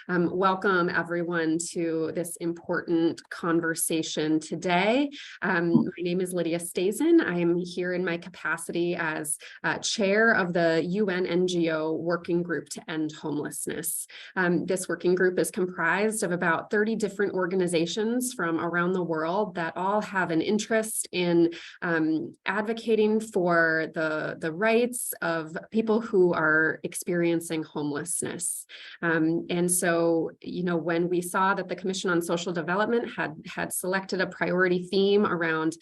Welcome everyone to this important conversation today. My name is Lydia Stazen. I am here in my capacity as chair of the UN NGO Working Group to End Homelessness. This working group is comprised of about 30 different organizations from around the world that all have an interest in advocating for the rights of people who are experiencing homelessness. And so, when we saw that the Commission on Social Development had selected a priority theme around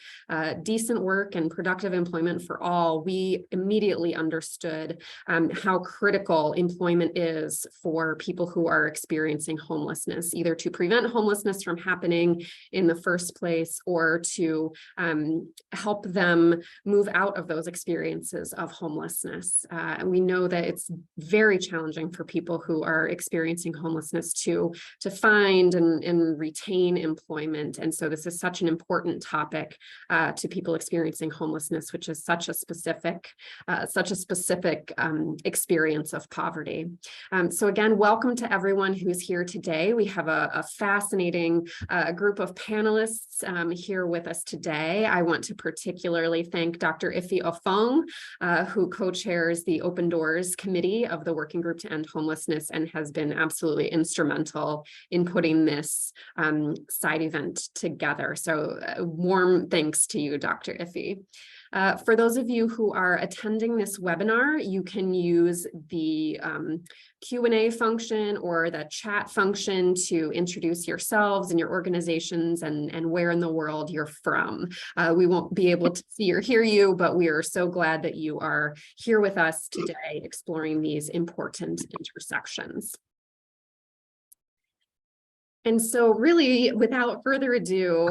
decent work and productive employment for all, we immediately understood how critical employment is for people who are experiencing homelessness, either to prevent homelessness from happening in the first place or to help them move out of those experiences of homelessness. And we know that it's very challenging for people who are experiencing homelessness to find and retain employment. And so this is such an important topic to people experiencing homelessness, which is such a specific experience of poverty. So again, welcome to everyone who's here today. We have a fascinating group of panelists here with us today. I want to particularly thank Dr. Ife Ofong, who co-chairs the Open Doors Committee of the Working Group to End Homelessness and has been absolutely instrumental in putting this side event together. So warm thanks to you, Dr. Ife. For those of you who are attending this webinar, you can use the Q&A function or the chat function to introduce yourselves and your organizations and where in the world you're from. We won't be able to see or hear you, but we are so glad that you are here with us today exploring these important intersections. And so really, without further ado,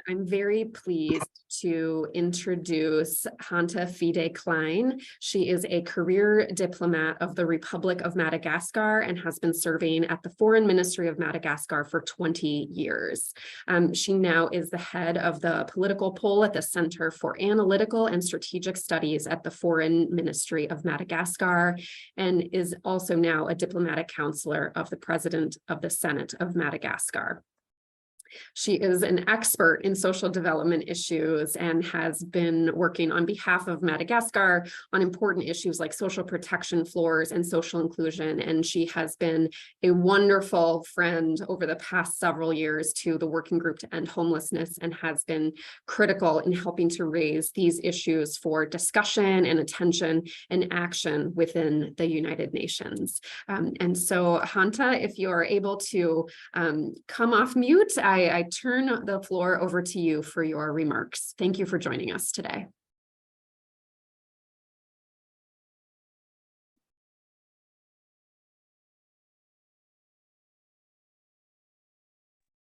I'm very pleased to introduce Hanta Fide Klein. She is a career diplomat of the Republic of Madagascar and has been serving at the Foreign Ministry of Madagascar for 20 years. She now is the head of the political pole at the Center for Analytical and Strategic Studies at the Foreign Ministry of Madagascar and is also now a diplomatic counselor of the President of the Senate of Madagascar. She is an expert in social development issues and has been working on behalf of Madagascar on important issues like social protection floors and social inclusion. And she has been a wonderful friend over the past several years to the Working Group to End Homelessness and has been critical in helping to raise these issues for discussion and attention and action within the United Nations. And so, Hanta, if you are able to come off mute, I turn the floor over to you for your remarks. Thank you for joining us today.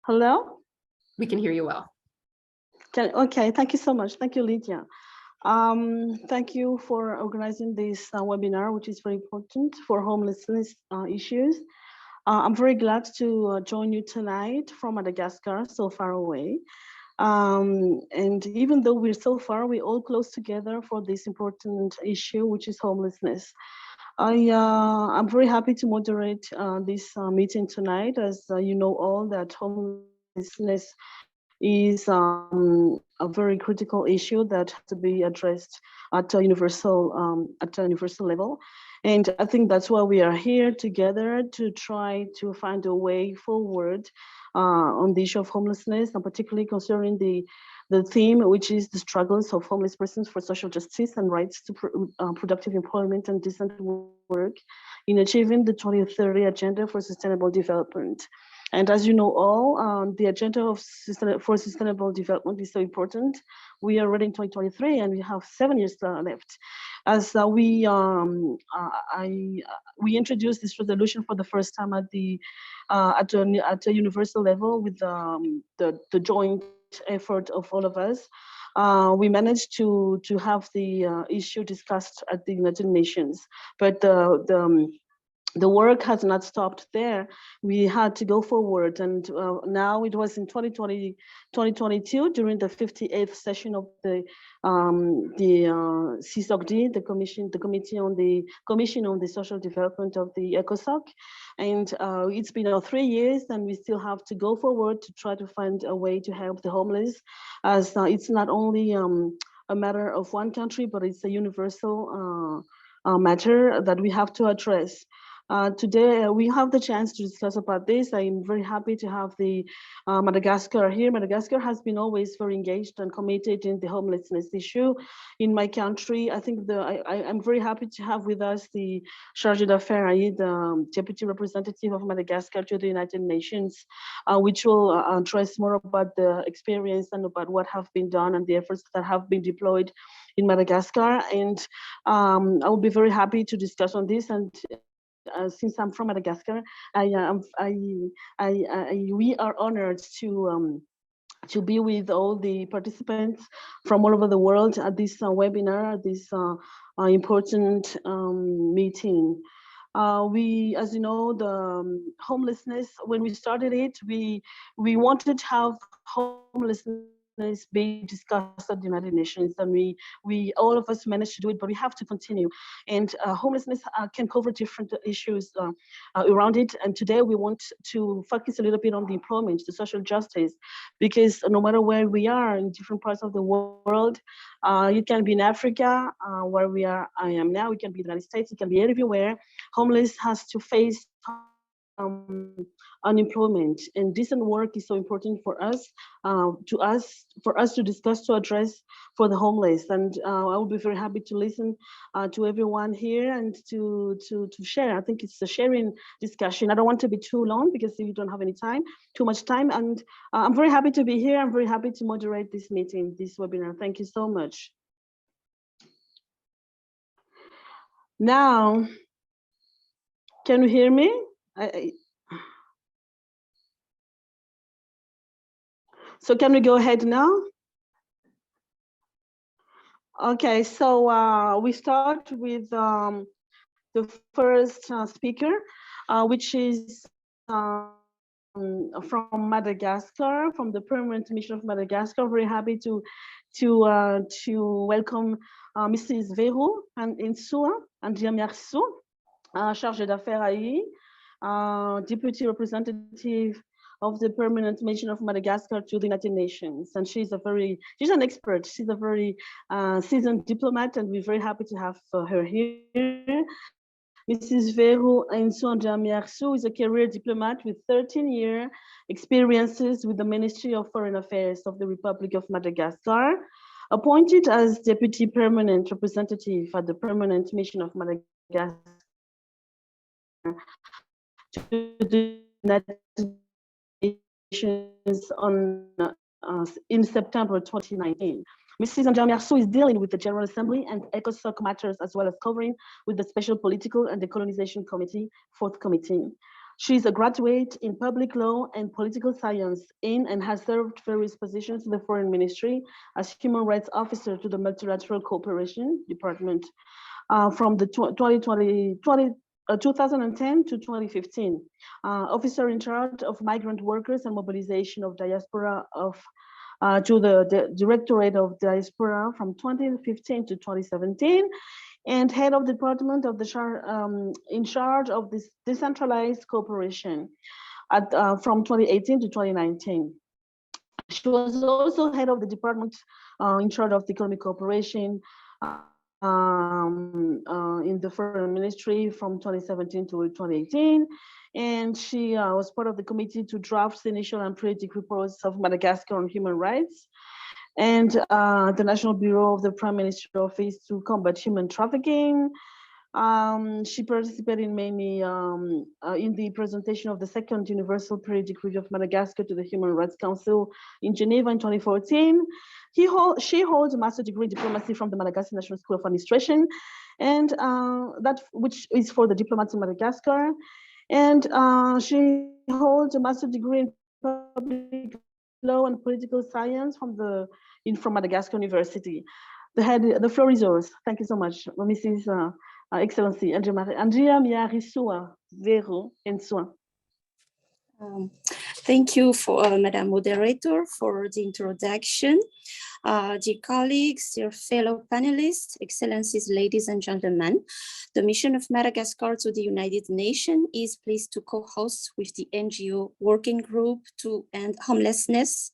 Hello? We can hear you well. Okay, thank you so much. Thank you, Lydia. Thank you for organizing this webinar, which is very important for homelessness issues. I'm very glad to join you tonight from Madagascar, so far away. And even though we're so far, we're all close together for this important issue, which is homelessness. I'm very happy to moderate this meeting tonight, as you know all that homelessness is a very critical issue that has to be addressed at a universal level. And I think that's why we are here together to try to find a way forward on the issue of homelessness, and particularly concerning the theme, which is the struggles of homeless persons for social justice and rights to productive employment and decent work in achieving the 2030 Agenda for Sustainable Development. And as you know all, the agenda for sustainable development is so important. We are already in 2023 and we have 7 years left. As we introduced this resolution for the first time at a universal level with the joint effort of all of us. We managed to have the issue discussed at the United Nations, but the work has not stopped there. We had to go forward, and now it was in 2022 during the 58th session of the CSocD, the Commission on the Social Development of the ECOSOC, and it's been 3 years, and we still have to go forward to try to find a way to help the homeless, as it's not only a matter of one country, but it's a universal matter that we have to address. Today, we have the chance to discuss about this. I'm very happy to have the Madagascar here. Madagascar has been always very engaged and committed in the homelessness issue in my country. I think I'm very happy to have with us the Chargé d'Affaires, the Deputy Representative of Madagascar to the United Nations, which will address more about the experience and about what have been done and the efforts that have been deployed in Madagascar. And I will be very happy to discuss on this. And since I'm from Madagascar, we are honored to be with all the participants from all over the world at this webinar, this important meeting. As you know, the homelessness, when we started it, we wanted to have homelessness be discussed at the United Nations, and we all of us managed to do it, but we have to continue. And homelessness can cover different issues around it. And today we want to focus a little bit on the employment, the social justice, because no matter where we are in different parts of the world, you can be in Africa, where I am now, you can be in the United States, you can be everywhere. Homeless has to face unemployment, and decent work is so important for us to discuss, to address for the homeless. And I will be very happy to listen to everyone here and to share. I think it's a sharing discussion. I don't want to be too long because we don't have too much time. And I'm very happy to be here. I'm very happy to moderate this meeting, this webinar. Thank you so much. Now, can you hear me? So can we go ahead now? Okay, so we start with the first speaker, which is from Madagascar, from the Permanent Mission of Madagascar. Very happy to welcome Mrs. Vero and Insua and Diamiarsu, Chargé d'Affaires Deputy Representative of the Permanent Mission of Madagascar to the United Nations. And she's an expert. She's a very seasoned diplomat, and we're very happy to have her here. Mrs. Vero Diamiarsu is a career diplomat with 13-year experiences with the Ministry of Foreign Affairs of the Republic of Madagascar, appointed as Deputy Permanent Representative at the Permanent Mission of Madagascar to the United Nations in September 2019. Mrs. Diamiarsu is dealing with the General Assembly and ECOSOC matters, as well as covering with the Special Political and Decolonization Committee, 4th Committee. She is a graduate in public law and political science and has served various positions in the Foreign Ministry as Human Rights Officer to the Multilateral Cooperation Department from the 2010 to 2015, officer in charge of migrant workers and mobilization of diaspora to the Directorate of Diaspora from 2015 to 2017, and head of the department of in charge of this decentralized cooperation from 2018 to 2019. She was also head of the department in charge of the economic cooperation in the Foreign Ministry from 2017 to 2018. And she was part of the committee to draft the initial and periodic reports of Madagascar on human rights, and the National Bureau of the Prime Minister's Office to combat human trafficking. She participated mainly in the presentation of the second Universal Periodic Review of Madagascar to the Human Rights Council in Geneva in 2014. She holds a master's degree in diplomacy from the Madagascar National School of Administration, and which is for the diplomats in Madagascar. And she holds a master's degree in public law and political science from Madagascar University. The floor is yours. Thank you so much, Mrs. Excellency Diamiarsu. Vero and Soin. Thank you for Madam Moderator for the introduction. Dear colleagues, dear fellow panelists, excellencies, ladies and gentlemen, the mission of Madagascar to the United Nations is pleased to co-host with the NGO Working Group to End Homelessness.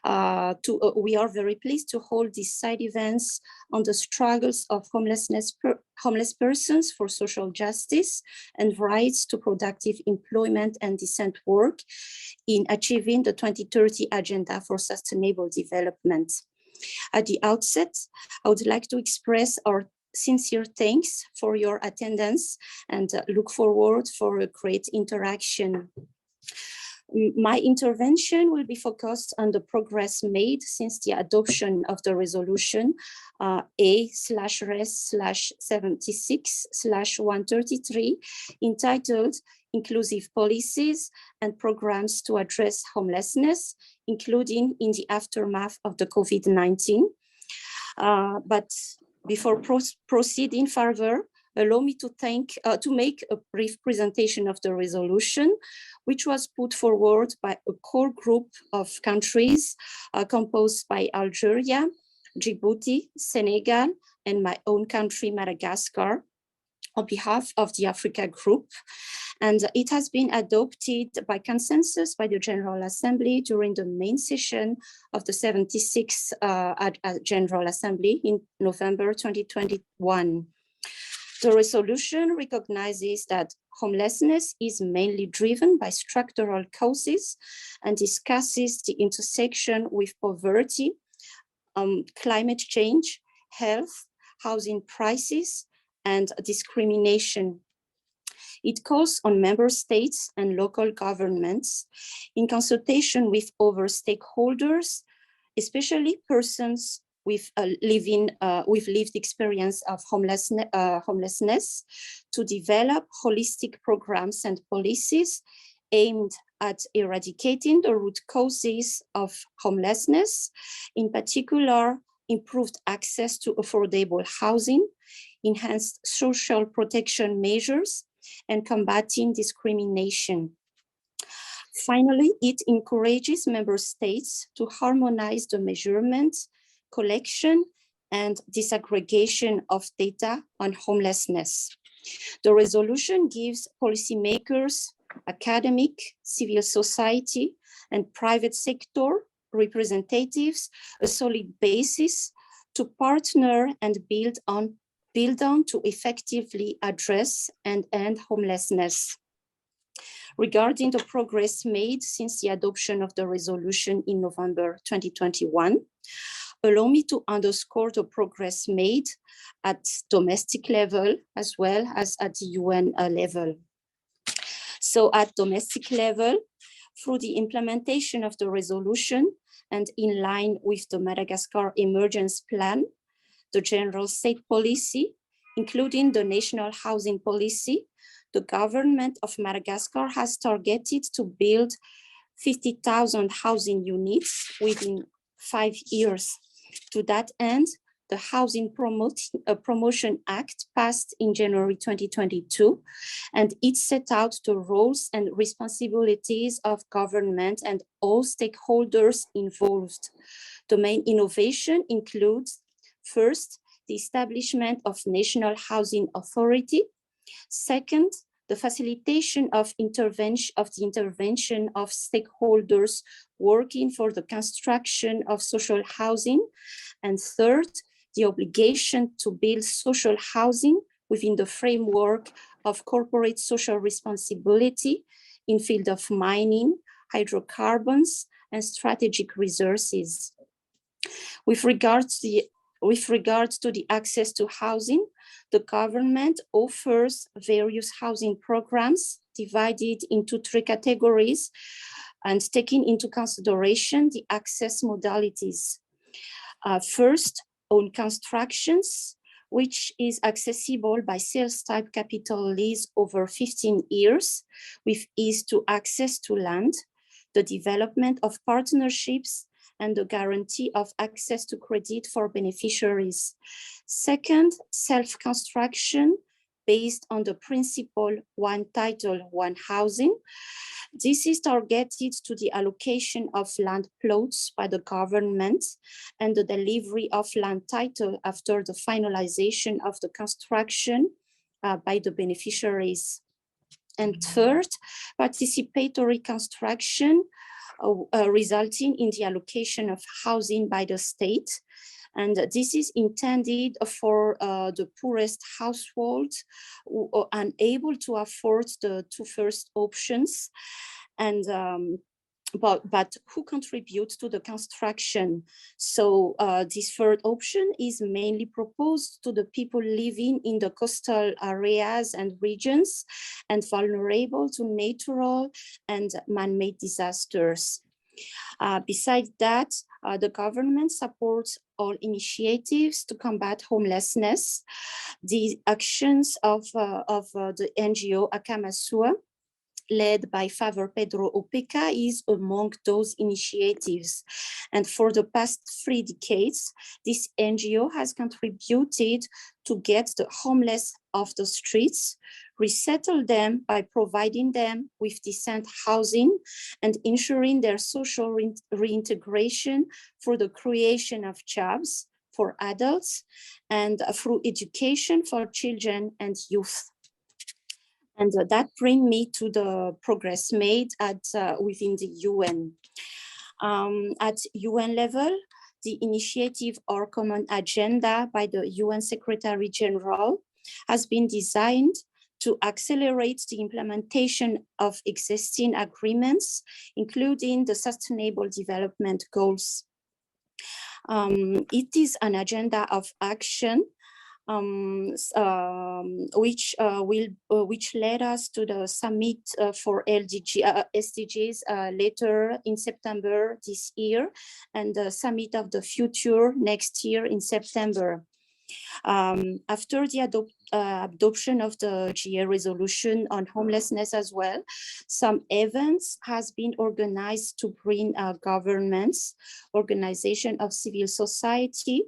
We are very pleased to hold these side events on the struggles of homeless persons for social justice and rights to productive employment and decent work in achieving the 2030 Agenda for Sustainable Development. At the outset, I would like to express our sincere thanks for your attendance and look forward for a great interaction. My intervention will be focused on the progress made since the adoption of the resolution A/res/76/133 entitled Inclusive Policies and Programs to Address Homelessness, including in the aftermath of the COVID-19. But before proceeding further, allow me to make a brief presentation of the resolution, which was put forward by a core group of countries composed by Algeria, Djibouti, Senegal, and my own country, Madagascar, on behalf of the Africa Group. And it has been adopted by consensus by the General Assembly during the main session of the 76th General Assembly in November 2021. The resolution recognizes that homelessness is mainly driven by structural causes and discusses the intersection with poverty, climate change, health, housing prices, and discrimination. It calls on member states and local governments in consultation with other stakeholders, especially persons with lived experience of homelessness, to develop holistic programs and policies aimed at eradicating the root causes of homelessness, in particular, improved access to affordable housing, enhanced social protection measures, and combating discrimination. Finally, it encourages member states to harmonize the measurement, collection, and disaggregation of data on homelessness. The resolution gives policymakers, academic, civil society, and private sector representatives a solid basis to partner and build on to effectively address and end homelessness. Regarding the progress made since the adoption of the resolution in November 2021, allow me to underscore the progress made at domestic level as well as at the UN level. So at domestic level, through the implementation of the resolution and in line with the Madagascar Emergence Plan, the General State Policy, including the National Housing Policy, the government of Madagascar has targeted to build 50,000 housing units within 5 years. To that end, the Housing Promotion Act passed in January 2022, and it set out the roles and responsibilities of government and all stakeholders involved. The main innovation includes, first, the establishment of National Housing Authority. Second, the facilitation of the intervention of stakeholders working for the construction of social housing. And third, the obligation to build social housing within the framework of corporate social responsibility in field of mining, hydrocarbons, and strategic resources. With regards to the access to housing, the government offers various housing programs divided into 3 categories and taking into consideration the access modalities. First, own constructions, which is accessible by sales type capital lease over 15 years with ease to access to land, the development of partnerships, and the guarantee of access to credit for beneficiaries. Second, self-construction, based on the principle one title, one housing. This is targeted to the allocation of land plots by the government and the delivery of land title after the finalization of the construction by the beneficiaries. And third, participatory construction resulting in the allocation of housing by the state. And this is intended for the poorest households who are unable to afford the two first options, and but who contribute to the construction. So this third option is mainly proposed to the people living in the coastal areas and regions and vulnerable to natural and man-made disasters. Besides that, the government supports all initiatives to combat homelessness. The actions of the NGO Akamasua, led by Father Pedro Opeka, is among those initiatives. And for the past 3 decades, this NGO has contributed to get the homeless off the streets, resettle them by providing them with decent housing and ensuring their social reintegration through the creation of jobs for adults and through education for children and youth. And that brings me to the progress made at within the UN. At UN level, the initiative or common agenda by the UN Secretary General has been designed to accelerate the implementation of existing agreements, including the Sustainable Development Goals. It is an agenda of action which led us to the summit for SDGs later in September this year, and the summit of the future next year in September. After the adoption of the GA resolution on homelessness as well, some events has been organized to bring governments, organization of civil society,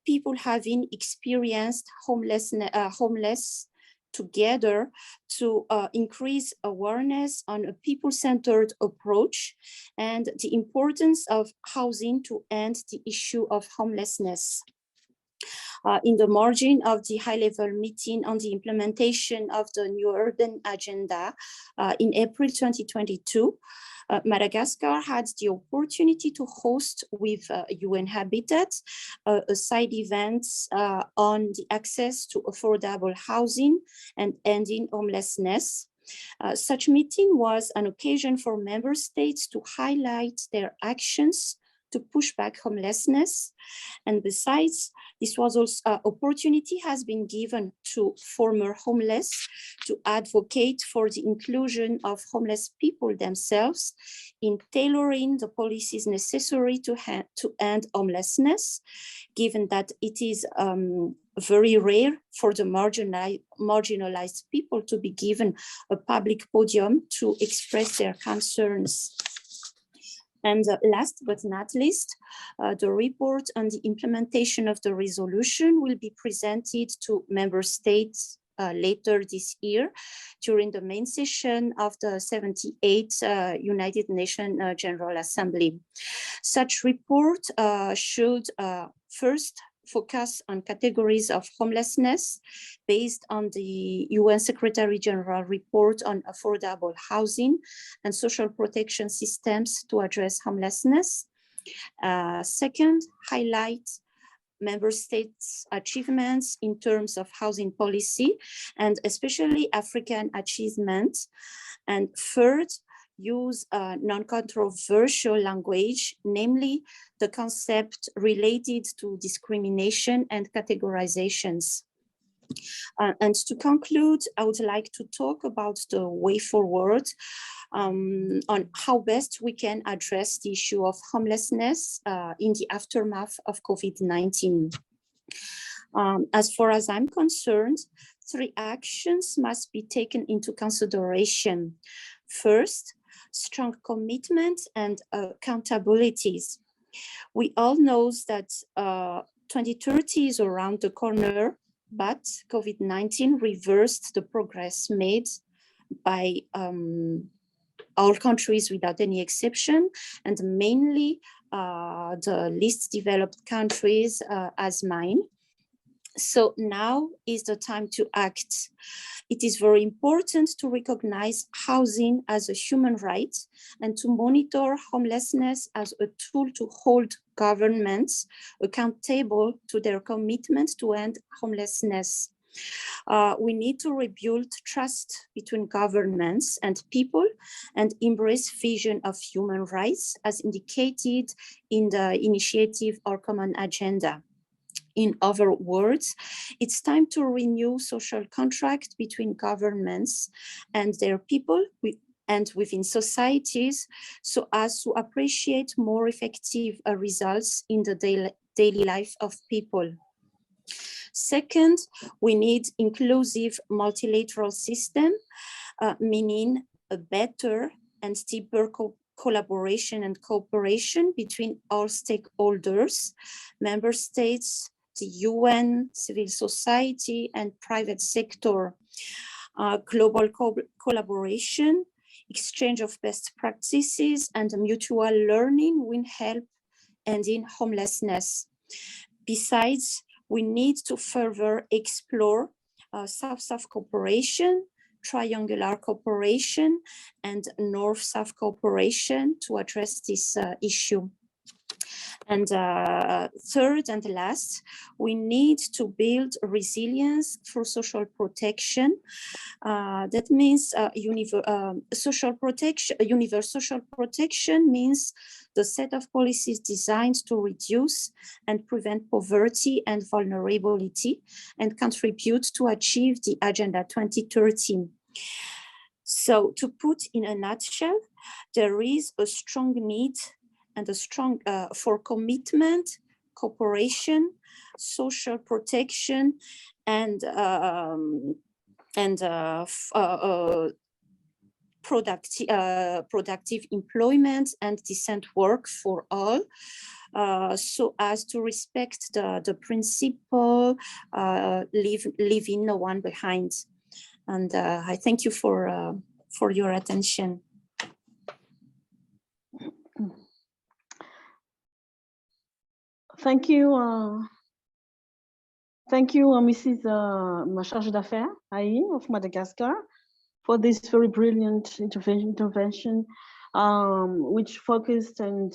people having experienced homeless together to increase awareness on a people-centered approach and the importance of housing to end the issue of homelessness. In the margin of the high-level meeting on the implementation of the New Urban Agenda in April 2022, Madagascar had the opportunity to host with UN Habitat a side event on the access to affordable housing and ending homelessness. Such meeting was an occasion for member states to highlight their actions to push back homelessness. And besides, this was also opportunity has been given to former homeless to advocate for the inclusion of homeless people themselves in tailoring the policies necessary to end homelessness, given that it is very rare for the marginalized people to be given a public podium to express their concerns. And last but not least, the report on the implementation of the resolution will be presented to member states later this year during the main session of the 78th United Nations General Assembly. Such report should first focus on categories of homelessness based on the UN Secretary General report on affordable housing and social protection systems to address homelessness. Second, highlight member states' achievements in terms of housing policy and especially African achievements. And third, use non-controversial language, namely the concept related to discrimination and categorizations. And to conclude, I would like to talk about the way forward on how best we can address the issue of homelessness in the aftermath of COVID-19. As far as I'm concerned, 3 actions must be taken into consideration. First, strong commitment and accountabilities. We all know that 2030 is around the corner, but COVID-19 reversed the progress made by all countries without any exception, and mainly the least developed countries as mine. So now is the time to act. It is very important to recognize housing as a human right and to monitor homelessness as a tool to hold governments accountable to their commitment to end homelessness. We need to rebuild trust between governments and people and embrace vision of human rights as indicated in the initiative Our Common Agenda. In other words, it's time to renew social contract between governments and their people and within societies so as to appreciate more effective results in the daily life of people. Second, we need inclusive multilateral system, meaning a better and deeper collaboration and cooperation between all stakeholders, member states, the UN, civil society, and private sector. Global collaboration, exchange of best practices, and mutual learning will help ending homelessness. Besides, we need to further explore South-South cooperation, triangular cooperation, and North-South cooperation to address this issue. And third and last, we need to build resilience through social protection. That means universal social protection means the set of policies designed to reduce and prevent poverty and vulnerability and contribute to achieve the Agenda 2030. So to put in a nutshell, there is a strong need and a strong for commitment, cooperation, social protection, and productive employment and decent work for all, so as to respect the principle, leaving no one behind. And I thank you for your attention. Thank you, Mrs. Charge d'Affaires Aïe of Madagascar, for this very brilliant intervention, which focused and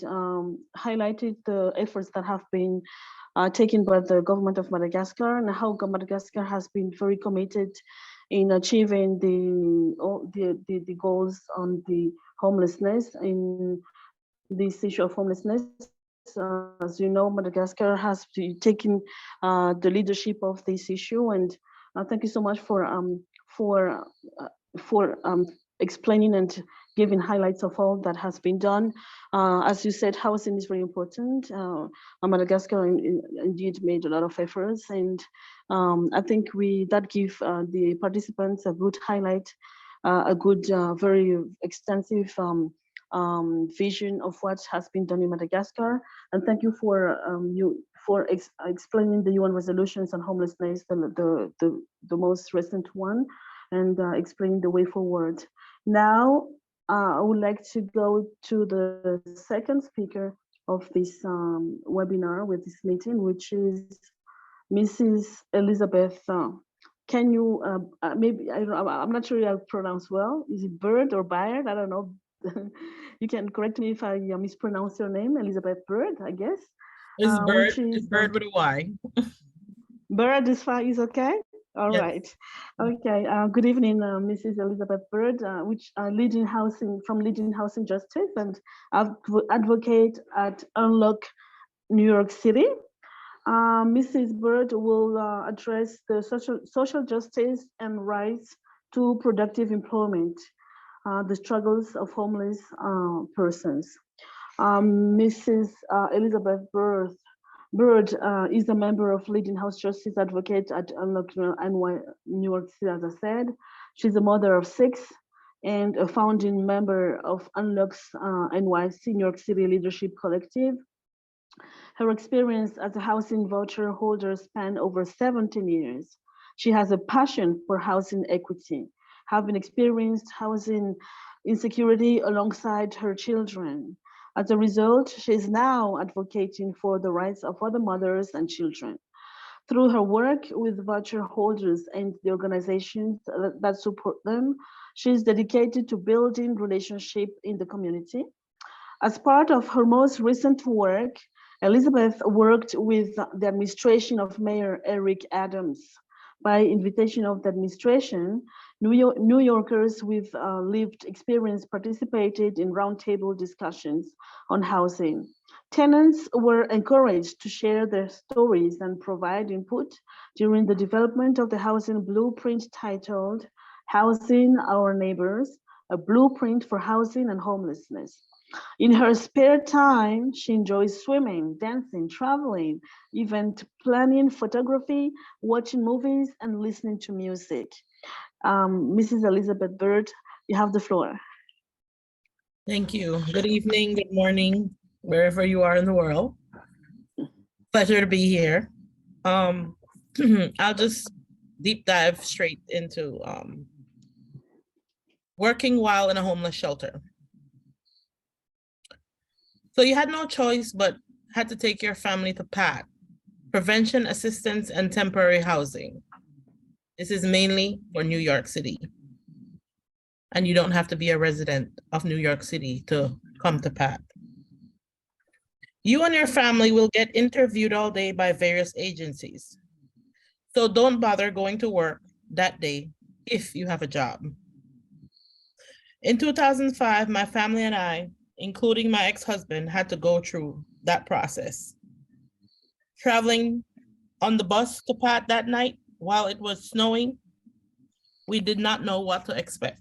highlighted the efforts that have been taken by the government of Madagascar and how Madagascar has been very committed in achieving the goals on the homelessness, in this issue of homelessness. As you know, Madagascar has taken the leadership of this issue, and thank you so much for explaining and giving highlights of all that has been done. As you said, housing is very important. Madagascar indeed made a lot of efforts, and I think that give the participants a good highlight, a good, very extensive vision of what has been done in Madagascar. And thank you for explaining the UN resolutions on homelessness, the most recent one, and explaining the way forward. Now, I would like to go to the second speaker of this webinar with this meeting, which is Mrs. Elizabeth. Can you maybe, I'm not sure I pronounce well. Is it Bird or Baird? I don't know. You can correct me if I mispronounce your name, Elizabeth Bird, I guess. It's Bird. It's Bird with a Y. Bird is fine. Is okay. All yes. Right. Okay. Good evening, Mrs. Elizabeth Bird, from Leading Housing Justice and advocate at Unlock New York City. Mrs. Bird will address the social justice and rights to productive employment, the struggles of homeless persons. Mrs. Elizabeth Bird is a member of Leading House Justice Advocate at Unlock New York City, as I said. She's a mother of 6 and a founding member of Unlock's NYC New York City Leadership Collective. Her experience as a housing voucher holder span over 17 years. She has a passion for housing equity, having experienced housing insecurity alongside her children. As a result, she is now advocating for the rights of other mothers and children. Through her work with voucher holders and the organizations that support them, she is dedicated to building relationships in the community. As part of her most recent work, Elizabeth worked with the administration of Mayor Eric Adams. By invitation of the administration, New Yorkers with lived experience participated in roundtable discussions on housing. Tenants were encouraged to share their stories and provide input during the development of the housing blueprint titled Housing Our Neighbors, a blueprint for housing and homelessness. In her spare time, she enjoys swimming, dancing, traveling, event planning, photography, watching movies, and listening to music. Mrs. Elizabeth Bird, you have the floor. Thank you. Good evening, good morning, wherever you are in the world. Pleasure to be here. I'll just deep dive straight into working while in a homeless shelter. So you had no choice but had to take your family to PAT, Prevention Assistance and Temporary Housing. This is mainly for New York City. And you don't have to be a resident of New York City to come to PAT. You and your family will get interviewed all day by various agencies. So don't bother going to work that day if you have a job. In 2005, my family and I, including my ex-husband, had to go through that process. Traveling on the bus to PAT that night while it was snowing, we did not know what to expect.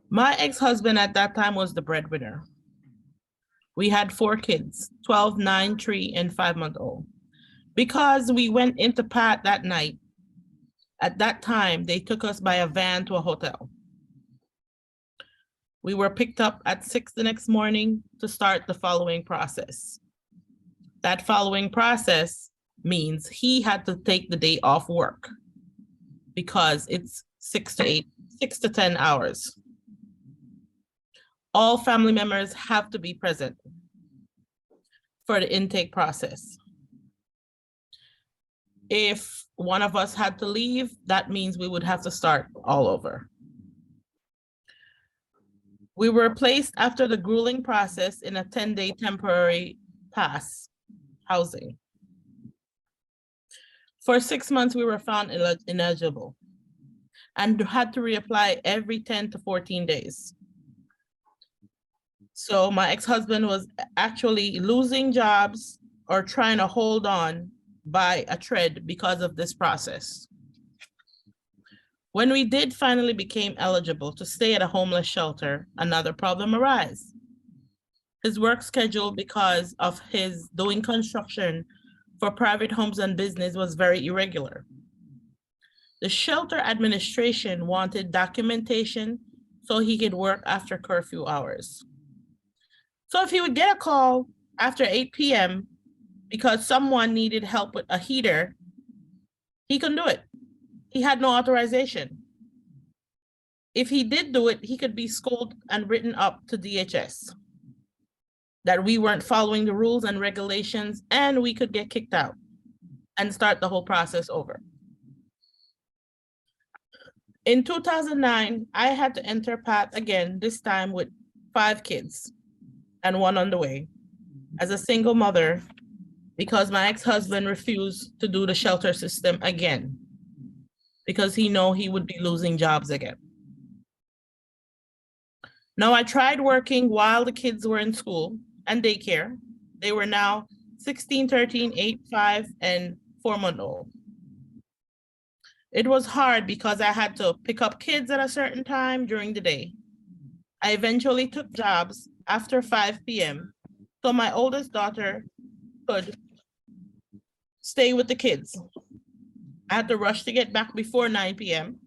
My ex-husband at that time was the breadwinner. We had 4 kids, 12, 9, 3, and 5-month-old. Because we went into PAT that night, at that time, they took us by a van to a hotel. We were picked up at 6 the next morning to start the following process. That following process means he had to take the day off work because it's 6 to 10 hours. All family members have to be present for the intake process. If one of us had to leave, that means we would have to start all over. We were placed after the grueling process in a 10-day temporary pass housing. For 6 months, we were found ineligible and had to reapply every 10 to 14 days. So my ex-husband was actually losing jobs or trying to hold on by a thread because of this process. When we did finally become eligible to stay at a homeless shelter, another problem arose. His work schedule, because of his doing construction for private homes and business, was very irregular. The shelter administration wanted documentation so he could work after curfew hours. So if he would get a call after 8 p.m. because someone needed help with a heater, he couldn't do it. He had no authorization. If he did do it, he could be scolded and written up to DHS that we weren't following the rules and regulations, and we could get kicked out and start the whole process over. In 2009, I had to enter PAT again, this time with 5 kids and 1 on the way, as a single mother, because my ex-husband refused to do the shelter system again, because he knew he would be losing jobs again. Now, I tried working while the kids were in school and daycare. They were now 16, 13, 8, 5, and 4-month-old. It was hard because I had to pick up kids at a certain time during the day. I eventually took jobs after 5 p.m. so my oldest daughter could stay with the kids. I had to rush to get back before 9 p.m.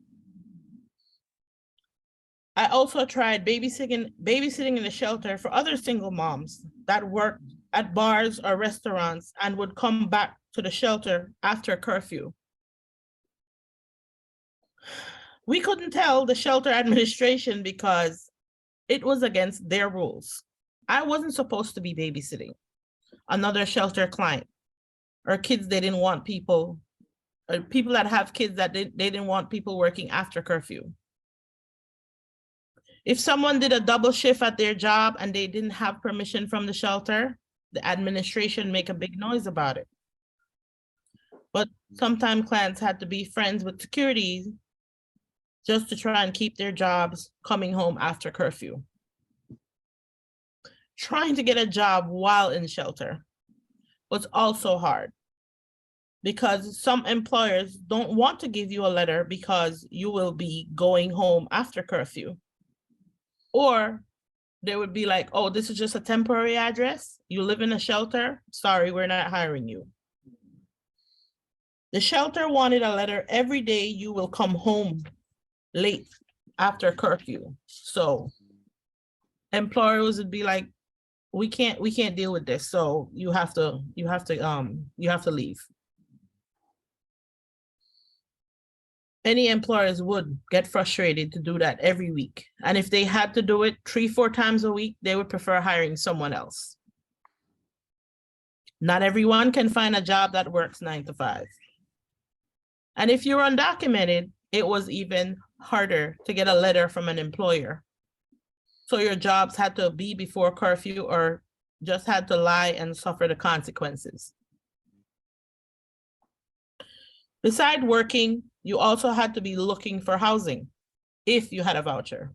I also tried babysitting in the shelter for other single moms that worked at bars or restaurants and would come back to the shelter after curfew. We couldn't tell the shelter administration because it was against their rules. I wasn't supposed to be babysitting another shelter client or kids they didn't want people, or people that have kids that they didn't want people working after curfew. If someone did a double shift at their job and they didn't have permission from the shelter, the administration make a big noise about it. But sometimes clients had to be friends with security just to try and keep their jobs coming home after curfew. Trying to get a job while in shelter was also hard because some employers don't want to give you a letter because you will be going home after curfew. Or they would be like, oh, this is just a temporary address. You live in a shelter. Sorry, we're not hiring you. The shelter wanted a letter every day you will come home late after curfew. So employers would be like, we can't deal with this. So you have to leave. Any employers would get frustrated to do that every week. And if they had to do it 3-4 times a week, they would prefer hiring someone else. Not everyone can find a job that works 9 to 5. And if you're undocumented, it was even harder to get a letter from an employer. So your jobs had to be before curfew or just had to lie and suffer the consequences. Besides working, you also had to be looking for housing if you had a voucher.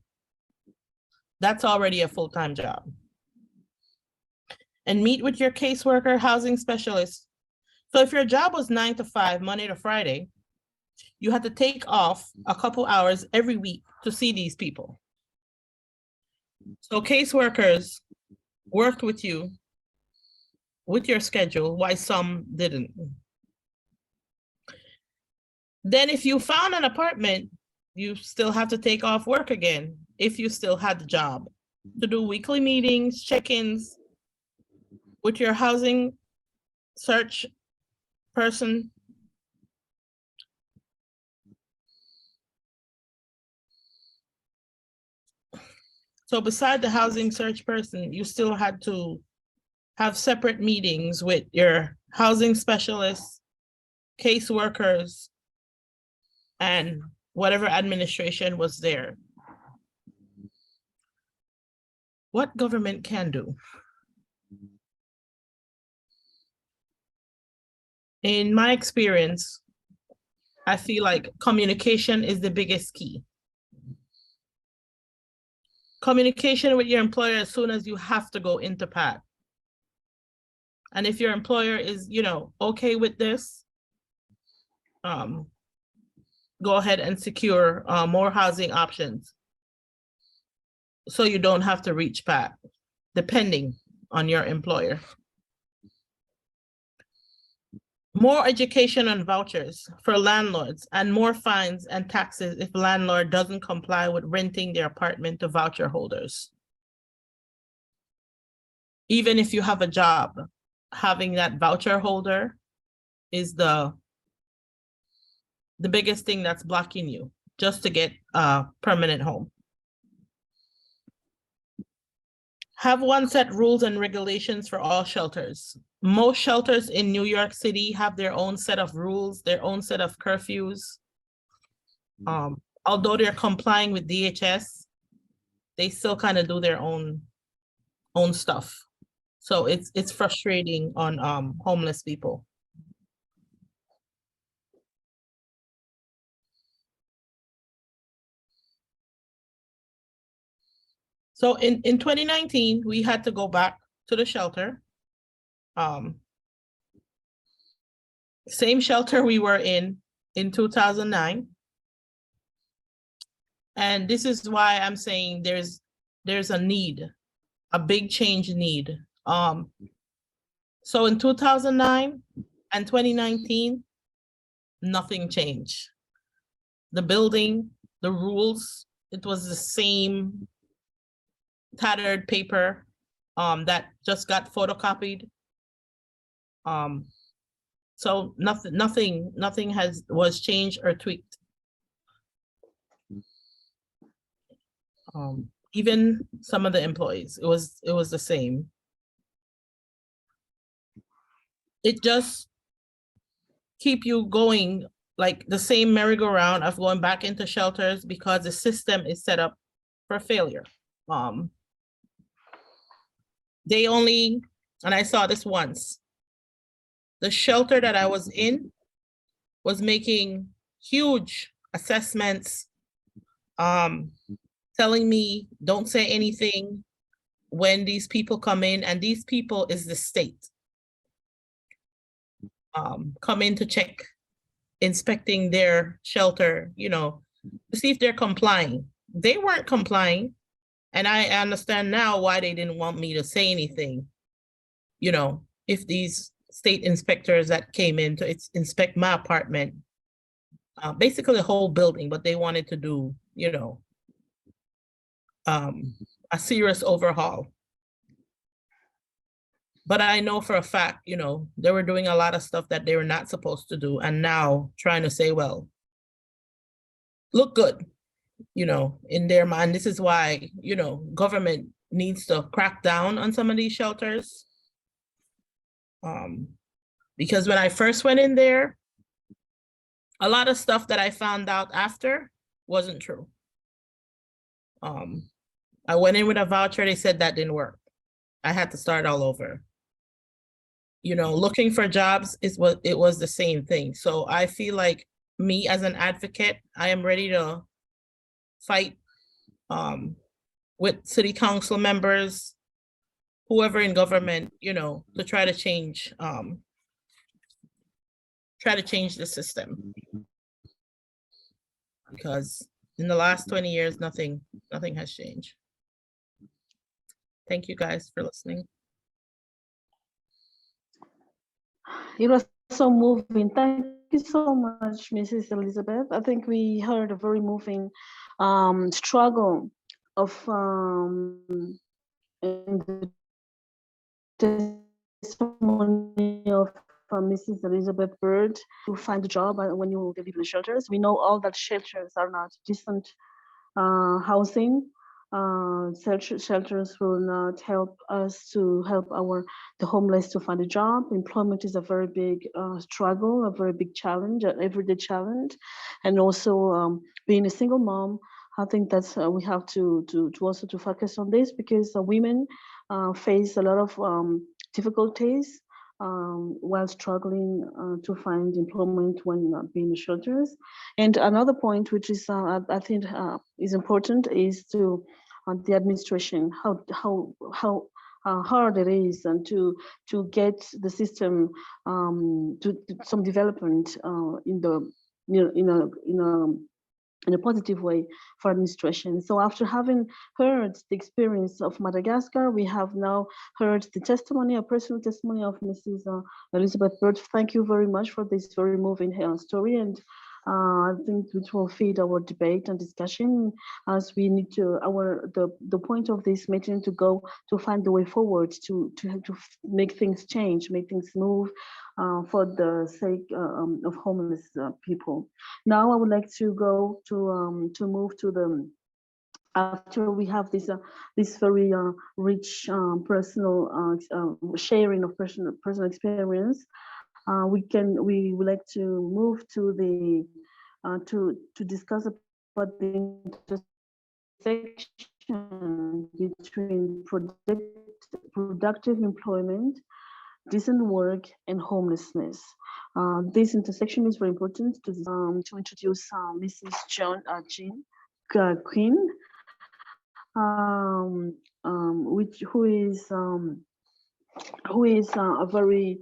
That's already a full-time job. And meet with your caseworker, housing specialist. So if your job was 9 to 5, Monday to Friday, you had to take off a couple hours every week to see these people. So caseworkers worked with you with your schedule, while some didn't. Then if you found an apartment, you still have to take off work again if you still had the job to do weekly meetings, check-ins with your housing search person. So beside the housing search person, you still had to have separate meetings with your housing specialists, caseworkers, and whatever administration was there. What government can do? In my experience, I feel like communication is the biggest key. Communication with your employer as soon as you have to go into PAT. And if your employer is, okay with this, go ahead and secure more housing options so you don't have to reach PAT, depending on your employer. More education on vouchers for landlords and more fines and taxes if landlord doesn't comply with renting their apartment to voucher holders. Even if you have a job, having that voucher holder is the biggest thing that's blocking you just to get a permanent home. Have one set rules and regulations for all shelters. Most shelters in New York City have their own set of rules, their own set of curfews. Although they're complying with DHS, they still kind of do their own stuff. So it's frustrating on homeless people. So in 2019, we had to go back to the shelter. Same shelter we were in 2009. And this is why I'm saying there's a need, a big change need. So in 2009 and 2019, nothing changed. The building, the rules, it was the same tattered paper that just got photocopied. So nothing was changed or tweaked. Even some of the employees, it was the same. It just keep you going, like the same merry-go-round of going back into shelters because the system is set up for failure. They only, and I saw this once, the shelter that I was in was making huge assessments, telling me don't say anything when these people come in, and these people is the state. Come in to check, inspecting their shelter, you know, to see if they're complying. They weren't complying. And I understand now why they didn't want me to say anything. You know, if these state inspectors that came in to inspect my apartment, basically the whole building, but they wanted to do, you know, a serious overhaul. But I know for a fact, you know, they were doing a lot of stuff that they were not supposed to do. And now trying to say, well, look good, you know, in their mind. This is why, you know, government needs to crack down on some of these shelters. Because when I first went in there, a lot of stuff that I found out after wasn't true. I went in with a voucher, they said that didn't work. I had to start all over. You know, looking for jobs is what it was, the same thing. So I feel like me as an advocate, I am ready to fight with city council members, whoever in government, you know, to try to change the system. Because in the last 20 years, nothing has changed. Thank you guys for listening. It was so moving. Thank you so much, Mrs. Elizabeth. I think we heard a very moving struggle of in the testimony of Mrs. Elizabeth Bird to find a job when you live in the shelters. We know all that shelters are not decent housing. Shelters will not help us to help the homeless to find a job. Employment is a very big struggle, a very big challenge, an everyday challenge, and also being a single mom. I think that's we have to also to focus on this because women face a lot of difficulties while struggling to find employment when being in shelters. And another point, which is I think is important, is to the administration, how hard it is, and to get the system to some development in a positive way for administration. So after having heard the experience of Madagascar, we have now heard the testimony, a personal testimony of Mrs. Elizabeth Bird. Thank you very much for this very moving story, and I think which will feed our debate and discussion as we need to the point of this meeting to go to find the way forward to make things change, make things move for the sake of homeless people. Now I would like to go to move to the after we have this very rich personal sharing of personal experience. We would like to move to the to discuss about the intersection between productive employment, decent work, and homelessness. This intersection is very important to introduce Mrs. Jean Quinn, who is a very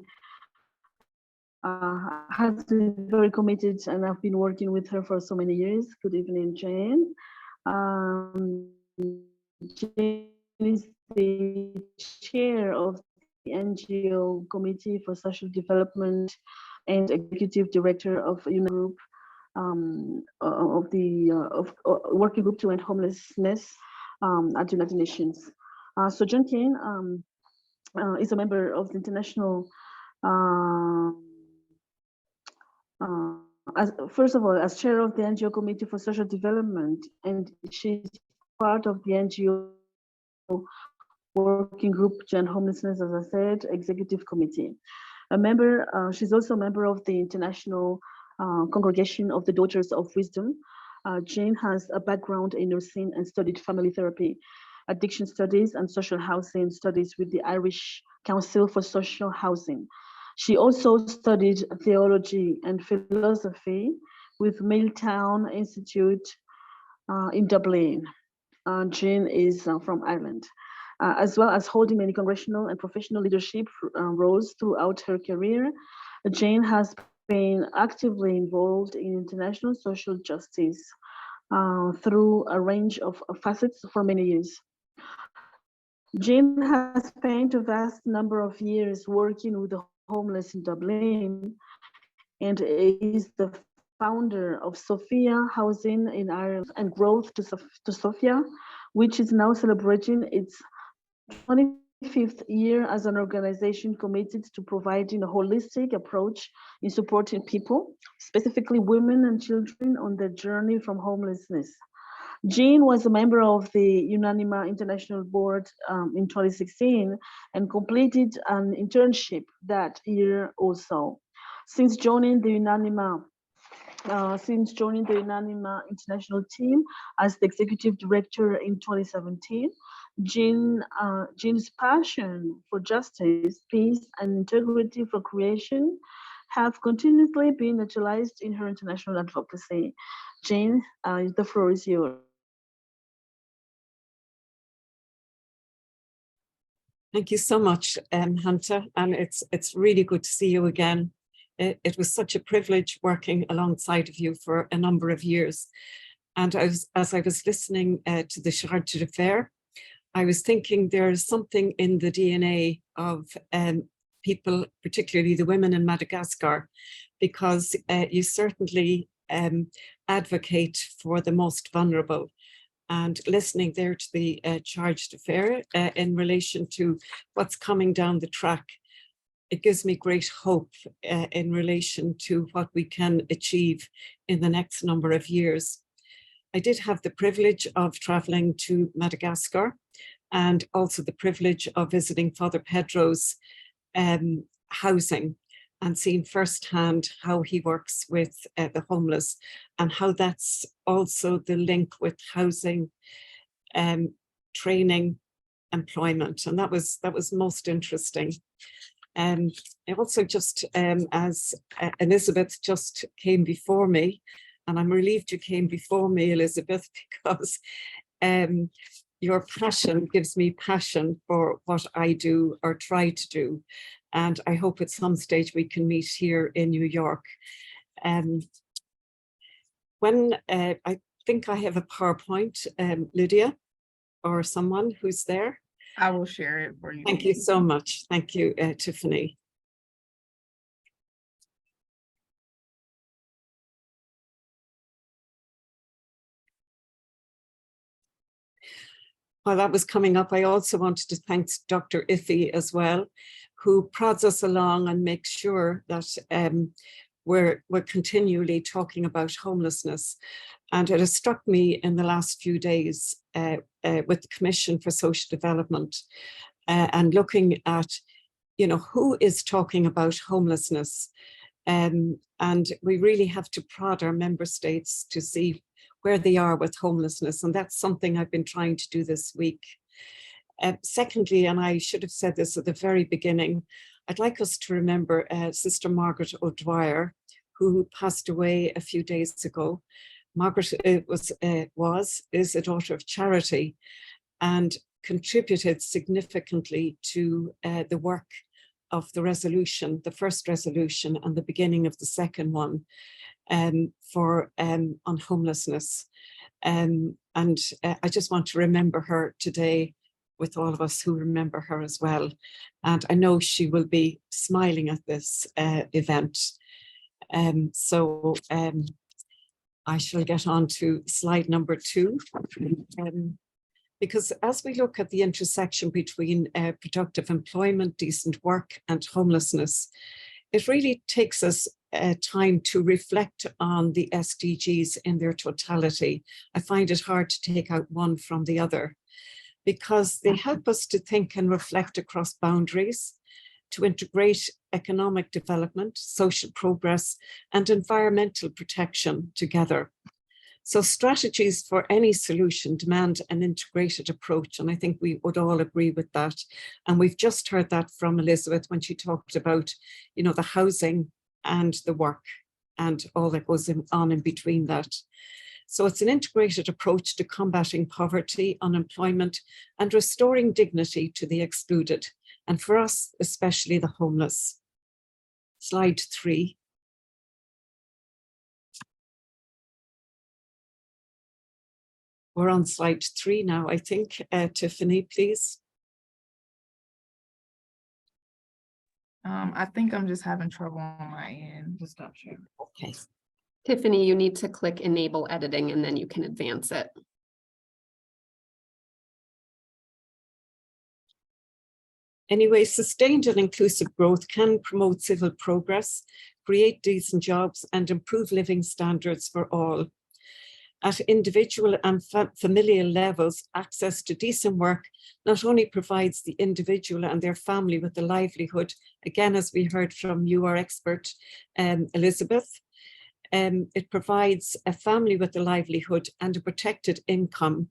has been very committed, and I've been working with her for so many years. Good evening, Jane. Jane is the chair of the NGO Committee for Social Development and executive director of UNIT Group, of the working group to end homelessness at United Nations. So John Kane is a member of the international, first of all, as chair of the NGO Committee for Social Development, and she's part of the NGO Working Group to End Homelessness, as I said, Executive Committee. A member, she's also a member of the International Congregation of the Daughters of Wisdom. Jane has a background in nursing and studied family therapy, addiction studies, and social housing studies with the Irish Council for Social Housing. She also studied theology and philosophy with Milltown Institute in Dublin. Jane is from Ireland, as well as holding many congressional and professional leadership roles throughout her career. Jane has been actively involved in international social justice through a range of facets for many years. Jane has spent a vast number of years working with the homeless in Dublin and is the founder of Sophia Housing in Ireland and Growth to Sophia, which is now celebrating its 25th year as an organization committed to providing a holistic approach in supporting people, specifically women and children, on their journey from homelessness. Jean was a member of the Unanima International Board in 2016 and completed an internship that year also. Since joining the Unanima International team as the executive director in 2017, Jean's passion for justice, peace, and integrity for creation have continuously been utilized in her international advocacy. Jean, the floor is yours. Thank you so much, Hunter, and it's really good to see you again. It was such a privilege working alongside of you for a number of years. And as I was listening to the Charge d'Affaires, I was thinking there's something in the DNA of people, particularly the women in Madagascar, because you certainly advocate for the most vulnerable. And listening there to the Charge d'Affaires in relation to what's coming down the track, it gives me great hope in relation to what we can achieve in the next number of years. I did have the privilege of traveling to Madagascar and also the privilege of visiting Father Pedro's housing and seeing firsthand how he works with the homeless and how that's also the link with housing, training, employment. And that was most interesting. Also just as Elizabeth just came before me, and I'm relieved you came before me, Elizabeth, because your passion gives me passion for what I do or try to do. And I hope at some stage we can meet here in New York. When I think I have a PowerPoint, Lydia, or someone who's there. I will share it for you. Thank you so much. Thank you, Tiffany. While that was coming up, I also wanted to thank Dr. Iffy as well, who prods us along and makes sure that we're continually talking about homelessness. And it has struck me in the last few days with the Commission for Social Development and looking at, who is talking about homelessness. And we really have to prod our member states to see where they are with homelessness. And that's something I've been trying to do this week. Secondly, and I should have said this at the very beginning, I'd like us to remember Sister Margaret O'Dwyer, who passed away a few days ago. Margaret is a daughter of charity and contributed significantly to the work of the resolution, the first resolution and the beginning of the second one on homelessness. And I just want to remember her today with all of us who remember her as well. And I know she will be smiling at this event. I shall get on to slide number 2. Because as we look at the intersection between productive employment, decent work, and homelessness, it really takes us time to reflect on the SDGs in their totality. I find it hard to take out one from the other, because they help us to think and reflect across boundaries, to integrate economic development, social progress, and environmental protection together. So strategies for any solution demand an integrated approach, and I think we would all agree with that. And we've just heard that from Elizabeth when she talked about, you know, the housing and the work and all that goes on in between that. So it's an integrated approach to combating poverty, unemployment, and restoring dignity to the excluded, and for us, especially the homeless. Slide 3. We're on slide 3 now, I think. Tiffany, please. I think I'm just having trouble on my end. Just stop sharing. Okay. Tiffany, you need to click enable editing and then you can advance it. Anyway, sustained and inclusive growth can promote civil progress, create decent jobs, and improve living standards for all. At individual and familial levels, access to decent work not only provides the individual and their family with a livelihood, again, as we heard from you, our expert, Elizabeth, it provides a family with a livelihood and a protected income,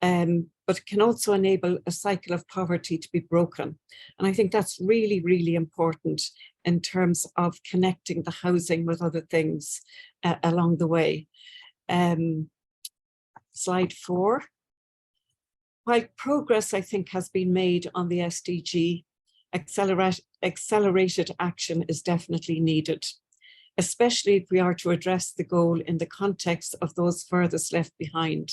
but it can also enable a cycle of poverty to be broken. And I think that's really, really important in terms of connecting the housing with other things along the way. Slide 4. While progress, I think, has been made on the SDG, accelerated action is definitely needed, especially if we are to address the goal in the context of those furthest left behind.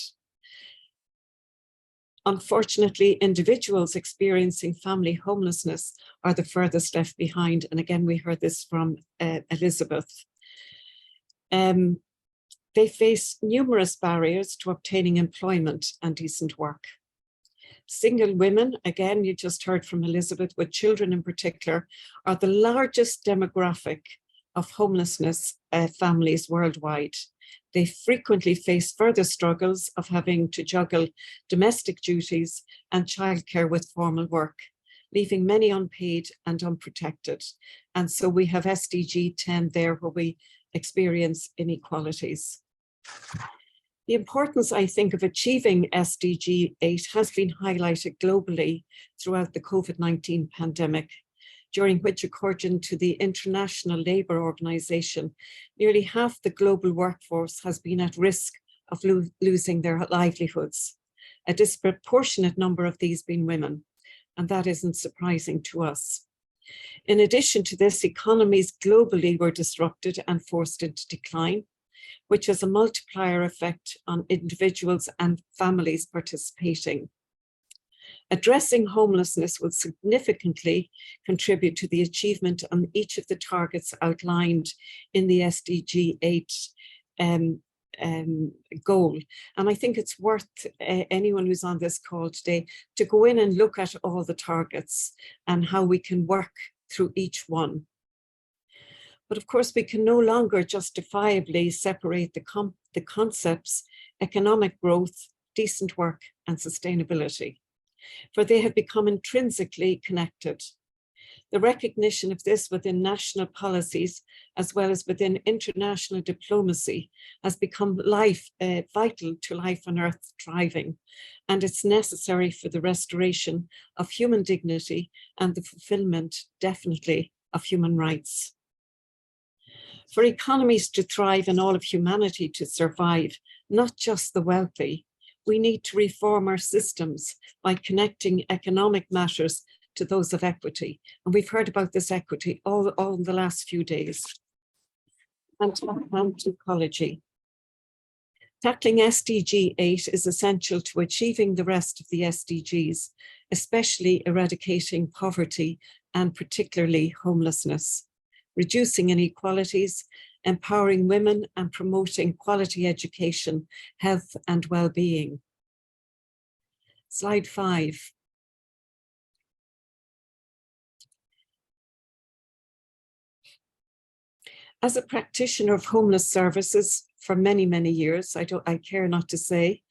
Unfortunately, individuals experiencing family homelessness are the furthest left behind. And again, we heard this from Elizabeth. They face numerous barriers to obtaining employment and decent work. Single women, again, you just heard from Elizabeth, with children in particular, are the largest demographic of homelessness families worldwide. They frequently face further struggles of having to juggle domestic duties and childcare with formal work, leaving many unpaid and unprotected. And so we have SDG 10 there, where we experience inequalities. The importance, I think, of achieving SDG 8 has been highlighted globally throughout the COVID-19 pandemic, during which, according to the International Labour Organization, nearly half the global workforce has been at risk of losing their livelihoods, a disproportionate number of these being women, and that isn't surprising to us. In addition to this, economies globally were disrupted and forced into decline, which has a multiplier effect on individuals and families participating. Addressing homelessness will significantly contribute to the achievement on each of the targets outlined in the SDG 8 goal. And I think it's worth anyone who's on this call today to go in and look at all the targets and how we can work through each one. But of course, we can no longer justifiably separate the concepts economic growth, decent work, and sustainability, for they have become intrinsically connected. The recognition of this within national policies, as well as within international diplomacy, has become vital to life on earth thriving, and it's necessary for the restoration of human dignity and the fulfillment, definitely, of human rights. For economies to thrive and all of humanity to survive, not just the wealthy, we need to reform our systems by connecting economic matters to those of equity. And we've heard about this equity all in the last few days. And to ecology. Tackling SDG 8 is essential to achieving the rest of the SDGs, especially eradicating poverty and particularly homelessness, reducing inequalities, empowering women, and promoting quality education, health, and well-being. Slide 5. As a practitioner of homeless services for many, many years, I care not to say,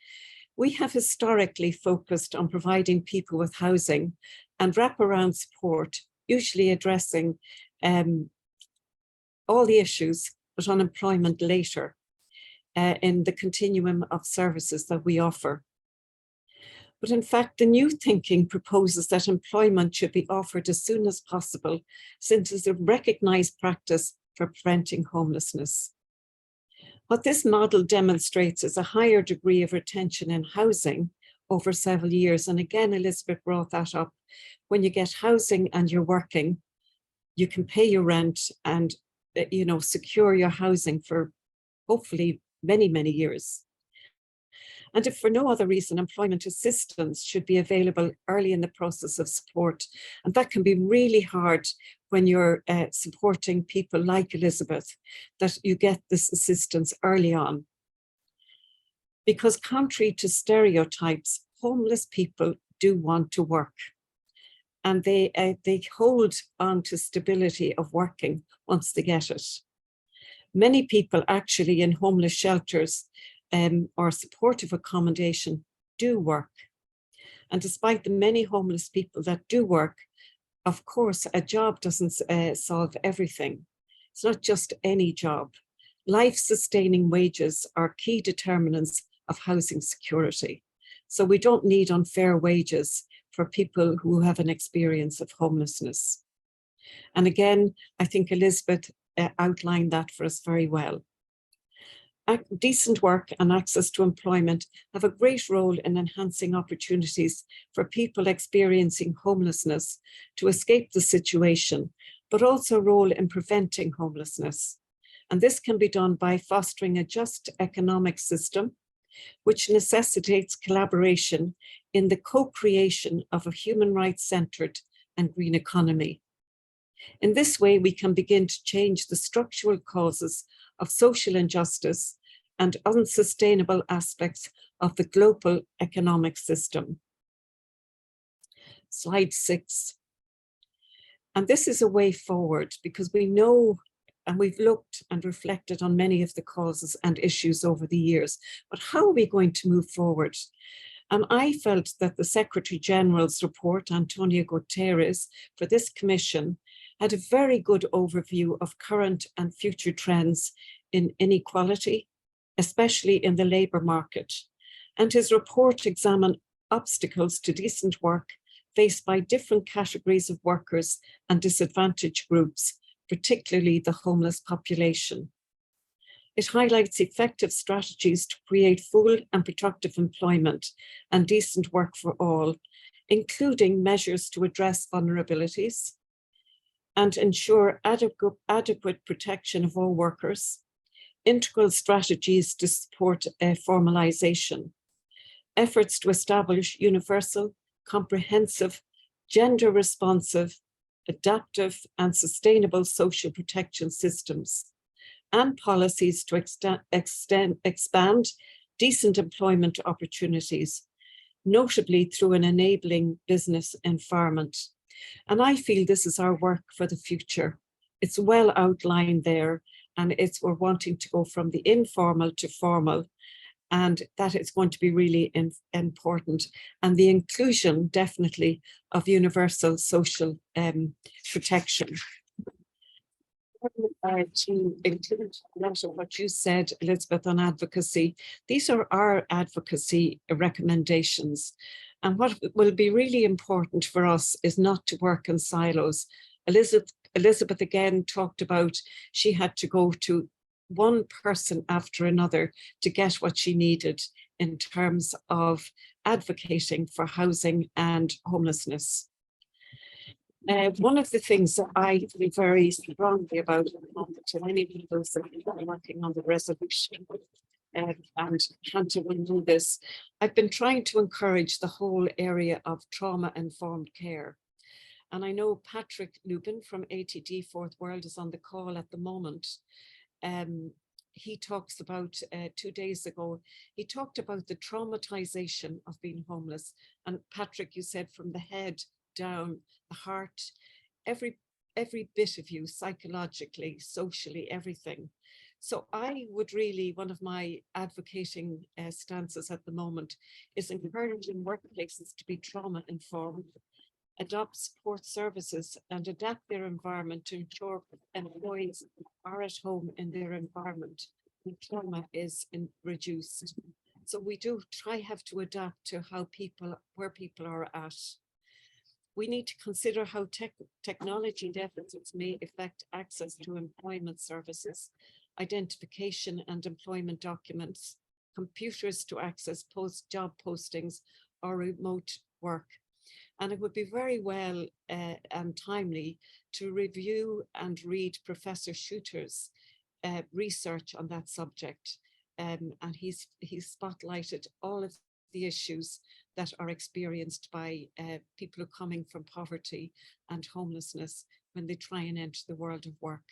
we have historically focused on providing people with housing and wraparound support, usually addressing all the issues, but unemployment later in the continuum of services that we offer. But in fact, the new thinking proposes that employment should be offered as soon as possible, since it's a recognized practice for preventing homelessness. What this model demonstrates is a higher degree of retention in housing over several years. And again, Elizabeth brought that up. When you get housing and you're working, you can pay your rent and secure your housing for hopefully many, many years. And if for no other reason, employment assistance should be available early in the process of support. And that can be really hard when you're supporting people like Elizabeth, that you get this assistance early on. Because contrary to stereotypes, homeless people do want to work. And they hold on to stability of working once they get it. Many people actually in homeless shelters or supportive accommodation do work. And despite the many homeless people that do work, of course, a job doesn't solve everything. It's not just any job. Life-sustaining wages are key determinants of housing security. So we don't need unfair wages for people who have an experience of homelessness. And again, I think Elizabeth outlined that for us very well. Decent work and access to employment have a great role in enhancing opportunities for people experiencing homelessness to escape the situation, but also a role in preventing homelessness. And this can be done by fostering a just economic system, which necessitates collaboration in the co-creation of a human rights-centered and green economy. In this way, we can begin to change the structural causes of social injustice and unsustainable aspects of the global economic system. Slide 6. And this is a way forward because we know, and we've looked and reflected on many of the causes and issues over the years, but how are we going to move forward? And I felt that the Secretary General's report, Antonio Guterres, for this commission, had a very good overview of current and future trends in inequality, especially in the labour market. And his report examined obstacles to decent work faced by different categories of workers and disadvantaged groups, particularly the homeless population. It highlights effective strategies to create full and productive employment and decent work for all, including measures to address vulnerabilities and ensure adequate protection of all workers, integral strategies to support formalization, efforts to establish universal, comprehensive, gender-responsive, adaptive and sustainable social protection systems, and policies to expand decent employment opportunities, notably through an enabling business environment. And I feel this is our work for the future. It's well outlined there, and we're wanting to go from the informal to formal, and that is going to be really important. And the inclusion, definitely, of universal social protection. To include what you said, Elizabeth, on advocacy, these are our advocacy recommendations. And what will be really important for us is not to work in silos. Elizabeth again talked about she had to go to one person after another to get what she needed in terms of advocating for housing and homelessness. One of the things that I feel very strongly about to many people that are working on the resolution, and Hunter will do this, I've been trying to encourage the whole area of trauma-informed care. And I know Patrick Lubin from ATD Fourth World is on the call at the moment. he talks about 2 days ago, he talked about the traumatization of being homeless. And Patrick, you said from the head down, the heart, every bit of you, psychologically, socially, everything. So I would really, one of my advocating stances at the moment is encouraging workplaces to be trauma informed, adopt support services, and adapt their environment to ensure employees are at home in their environment and trauma is reduced. So we do have to adapt to where people are at. We need to consider how technology deficits may affect access to employment services, identification and employment documents, computers to access job postings or remote work. And it would be very well and timely to review and read Professor Shooter's research on that subject. And he's spotlighted all of the issues that are experienced by people who are coming from poverty and homelessness when they try and enter the world of work.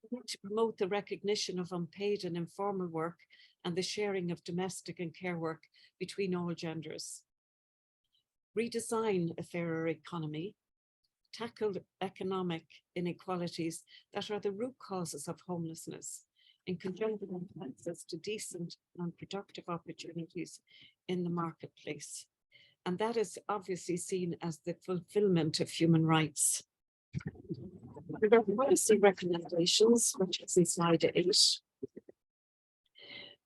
We need to promote the recognition of unpaid and informal work and the sharing of domestic and care work between all genders. Redesign a fairer economy, tackle economic inequalities that are the root causes of homelessness, in conjunction with access to decent and productive opportunities in the marketplace. And that is obviously seen as the fulfillment of human rights. There are policy recommendations, which is in slide 8.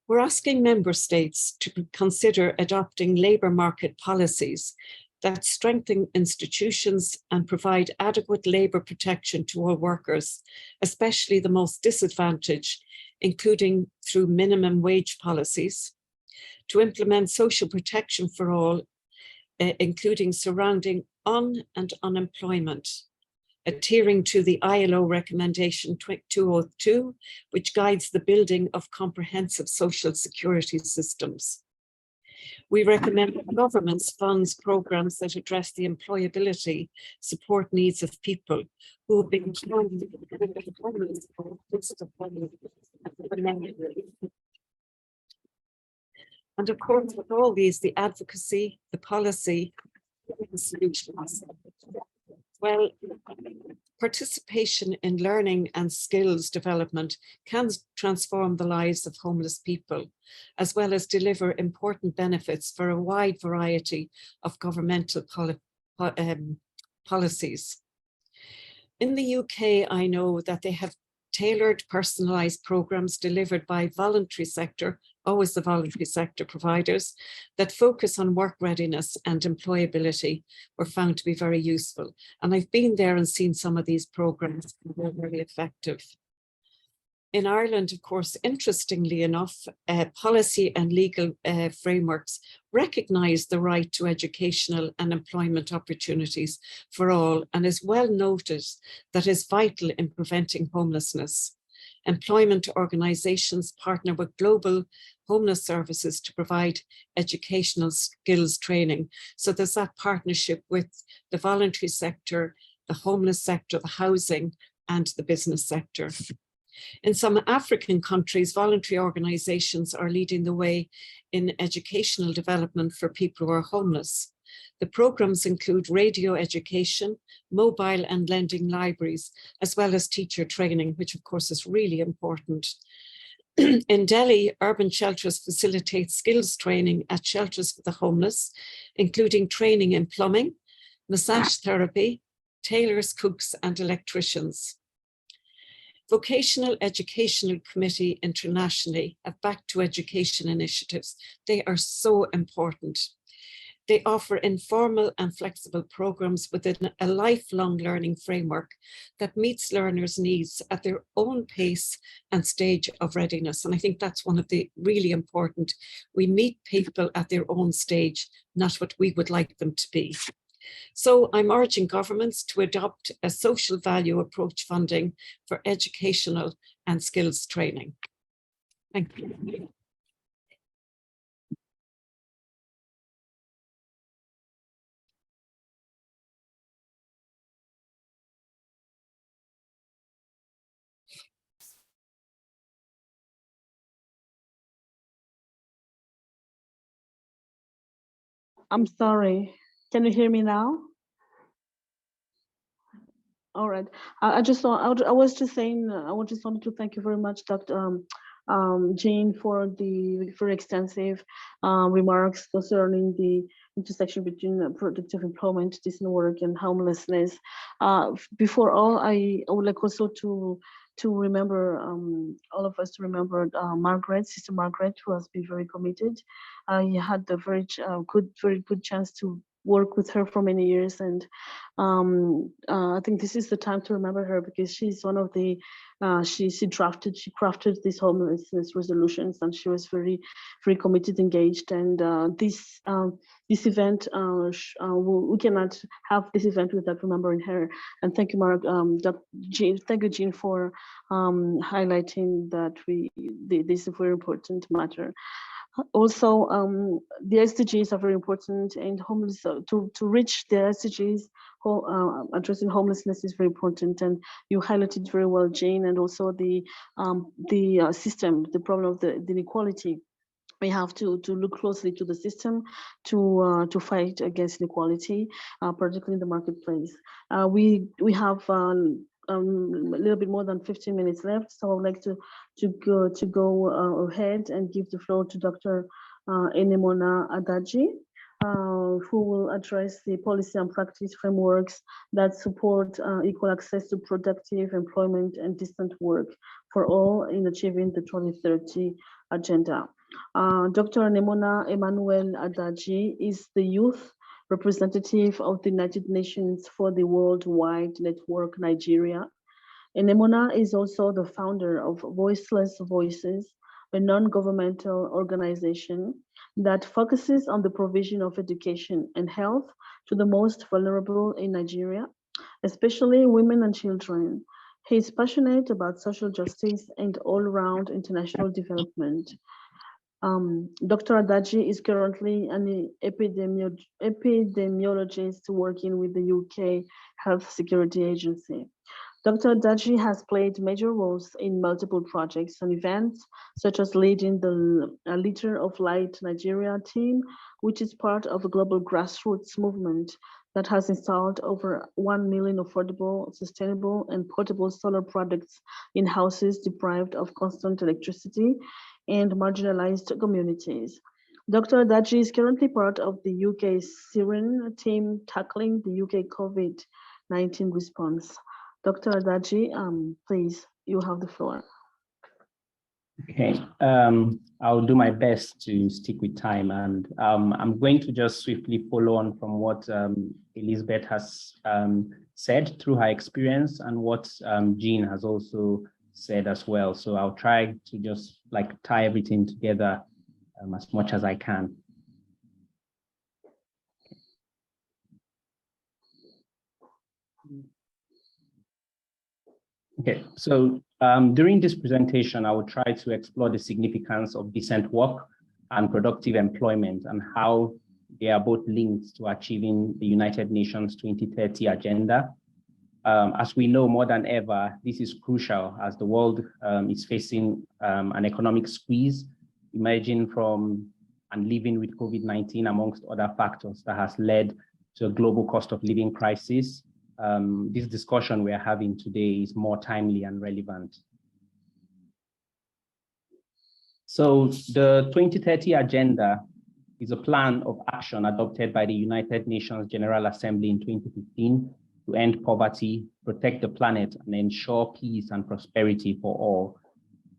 We're asking member states to consider adopting labour market policies that strengthen institutions and provide adequate labour protection to all workers, especially the most disadvantaged, including through minimum wage policies, to implement social protection for all, including surrounding and unemployment, adhering to the ILO recommendation 202, which guides the building of comprehensive social security systems. We recommend that governments funds programs that address the employability support needs of people who have been and of course, with all these, the advocacy, the policy, the solutions. Well, participation in learning and skills development can transform the lives of homeless people, as well as deliver important benefits for a wide variety of governmental policies. In the UK, I know that they have tailored, personalised programmes delivered by voluntary sector, always the voluntary sector providers, that focus on work readiness and employability were found to be very useful. And I've been there and seen some of these programmes, and they're very effective. In Ireland, of course, interestingly enough, policy and legal frameworks recognise the right to educational and employment opportunities for all, and is well noted that is vital in preventing homelessness. Employment organisations partner with global homeless services to provide educational skills training. So there's that partnership with the voluntary sector, the homeless sector, the housing, and the business sector. In some African countries, voluntary organisations are leading the way in educational development for people who are homeless. The programmes include radio education, mobile and lending libraries, as well as teacher training, which of course is really important. In Delhi, urban shelters facilitate skills training at shelters for the homeless, including training in plumbing, massage therapy, tailors, cooks, and electricians. Vocational Educational Committee internationally have Back to Education initiatives. They are so important. They offer informal and flexible programs within a lifelong learning framework that meets learners' needs at their own pace and stage of readiness. And I think that's one of the really important. We meet people at their own stage, not what we would like them to be. So I'm urging governments to adopt a social value approach funding for educational and skills training. Thank you. I'm sorry. Can you hear me now? All right. I just was just saying, I just wanted to thank you very much, Dr. Jane, for the very extensive remarks concerning the intersection between productive employment, decent work, and homelessness. Before all, I would like also to remember all of us to remember Margaret, Sister Margaret, who has been very committed. You had the very good chance to work with her for many years, and I think this is the time to remember her, because she's one of the she crafted these homelessness resolutions, and she was very committed, engaged, and this event we cannot have this event without remembering her. And thank you, thank you, Jean, for highlighting that this is a very important matter. Also, the SDGs are very important, and to reach the SDGs, addressing homelessness is very important, and you highlighted very well, Jane, and also the system, the problem of the inequality. We have to look closely to the system to fight against inequality, particularly in the marketplace. We have a little bit more than 15 minutes left, so I would like to go ahead and give the floor to Dr. Enemona Adaji, who will address the policy and practice frameworks that support equal access to productive employment and decent work for all in achieving the 2030 agenda. Dr. Enemona Emmanuel Adaji is the youth representative of the United Nations for the Worldwide Network Nigeria. Enemona is also the founder of Voiceless Voices, a non-governmental organization that focuses on the provision of education and health to the most vulnerable in Nigeria, especially women and children. He is passionate about social justice and all-round international development. Dr. Adaji is currently an epidemiologist working with the UK Health Security Agency. Dr. Adaji has played major roles in multiple projects and events, such as leading the Liter of Light Nigeria team, which is part of a global grassroots movement that has installed over 1 million affordable, sustainable, and portable solar products in houses deprived of constant electricity and marginalized communities. Dr. Adaji is currently part of the UK Siren team tackling the UK COVID-19 response. Dr. Adaji, please, you have the floor. Okay, I'll do my best to stick with time, and I'm going to just swiftly follow on from what Elizabeth has said through her experience and what Jean has also said as well. So I'll try to just tie everything together as much as I can. Okay, so during this presentation, I will try to explore the significance of decent work and productive employment and how they are both linked to achieving the United Nations 2030 agenda. As we know more than ever, this is crucial as the world is facing an economic squeeze emerging from and living with COVID-19, amongst other factors that has led to a global cost of living crisis. This discussion we're having today is more timely and relevant. So the 2030 agenda is a plan of action adopted by the United Nations General Assembly in 2015 to end poverty, protect the planet, and ensure peace and prosperity for all.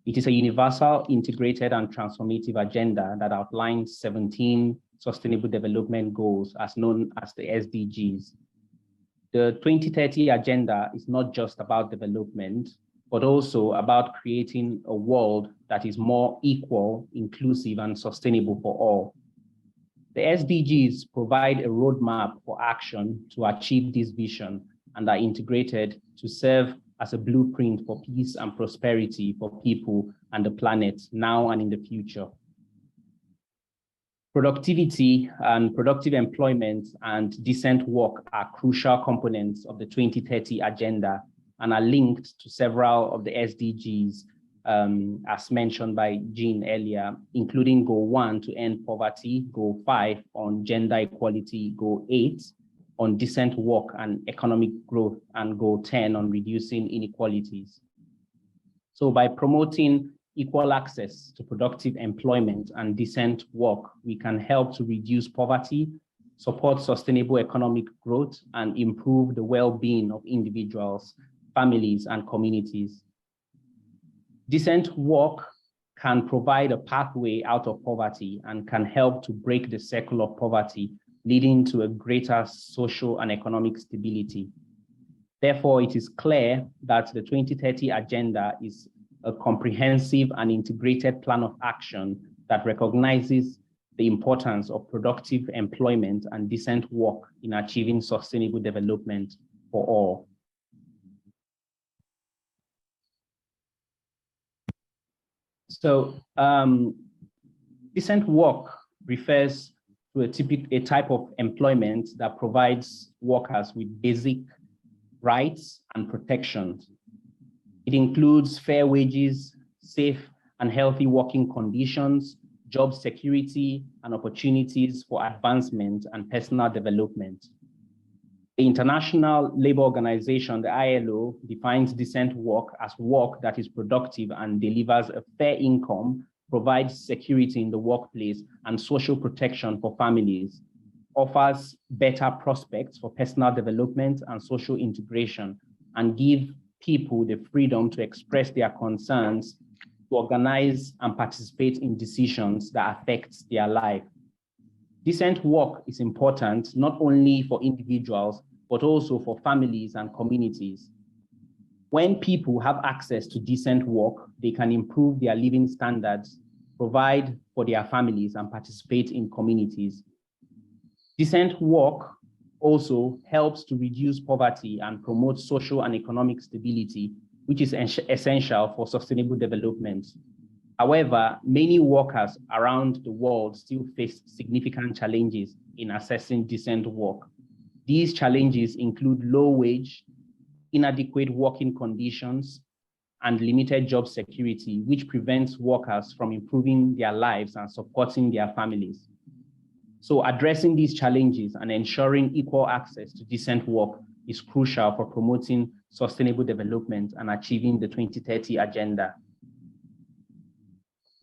It is a universal, integrated, and transformative agenda that outlines 17 Sustainable Development Goals, as known as the SDGs. The 2030 agenda is not just about development, but also about creating a world that is more equal, inclusive, and sustainable for all. The SDGs provide a roadmap for action to achieve this vision and are integrated to serve as a blueprint for peace and prosperity for people and the planet now and in the future. Productivity and productive employment and decent work are crucial components of the 2030 agenda and are linked to several of the SDGs as mentioned by Jean earlier, including Goal 1 to end poverty, Goal 5 on gender equality, Goal 8 on decent work and economic growth, and Goal 10 on reducing inequalities. So by promoting equal access to productive employment and decent work, we can help to reduce poverty, support sustainable economic growth, and improve the well-being of individuals, families, and communities. Decent work can provide a pathway out of poverty and can help to break the cycle of poverty, leading to a greater social and economic stability. Therefore, it is clear that the 2030 Agenda is a comprehensive and integrated plan of action that recognizes the importance of productive employment and decent work in achieving sustainable development for all. So decent work refers to a type of employment that provides workers with basic rights and protections. It includes fair wages, safe and healthy working conditions, job security, and opportunities for advancement and personal development. The International Labour Organization, the ILO, defines decent work as work that is productive and delivers a fair income, provides security in the workplace and social protection for families, offers better prospects for personal development and social integration, and give people the freedom to express their concerns, to organize and participate in decisions that affect their life. Decent work is important not only for individuals, but also for families and communities. When people have access to decent work, they can improve their living standards, provide for their families, and participate in communities. Decent work also helps to reduce poverty and promote social and economic stability, which is essential for sustainable development. However, many workers around the world still face significant challenges in accessing decent work. These challenges include low wage, inadequate working conditions, and limited job security, which prevents workers from improving their lives and supporting their families. So addressing these challenges and ensuring equal access to decent work is crucial for promoting sustainable development and achieving the 2030 Agenda.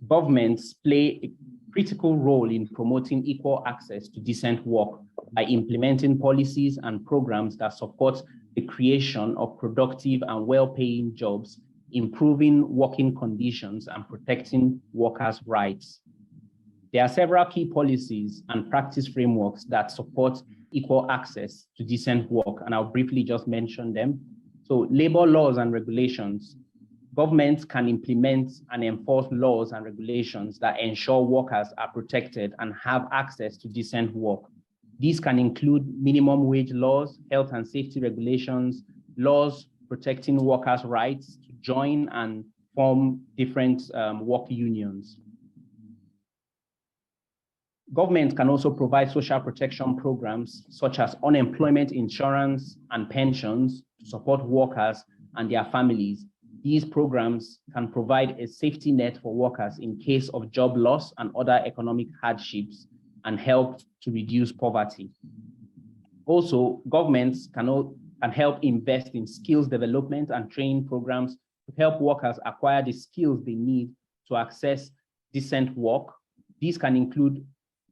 Governments play a critical role in promoting equal access to decent work by implementing policies and programs that support the creation of productive and well-paying jobs, improving working conditions, and protecting workers' rights. There are several key policies and practice frameworks that support equal access to decent work, and I'll briefly just mention them. So labor laws and regulations. Governments can implement and enforce laws and regulations that ensure workers are protected and have access to decent work. These can include minimum wage laws, health and safety regulations, laws protecting workers' rights to join and form different work unions. Government can also provide social protection programs such as unemployment insurance and pensions to support workers and their families. These programs can provide a safety net for workers in case of job loss and other economic hardships and help to reduce poverty. Also, governments can help invest in skills development and training programs to help workers acquire the skills they need to access decent work. These can include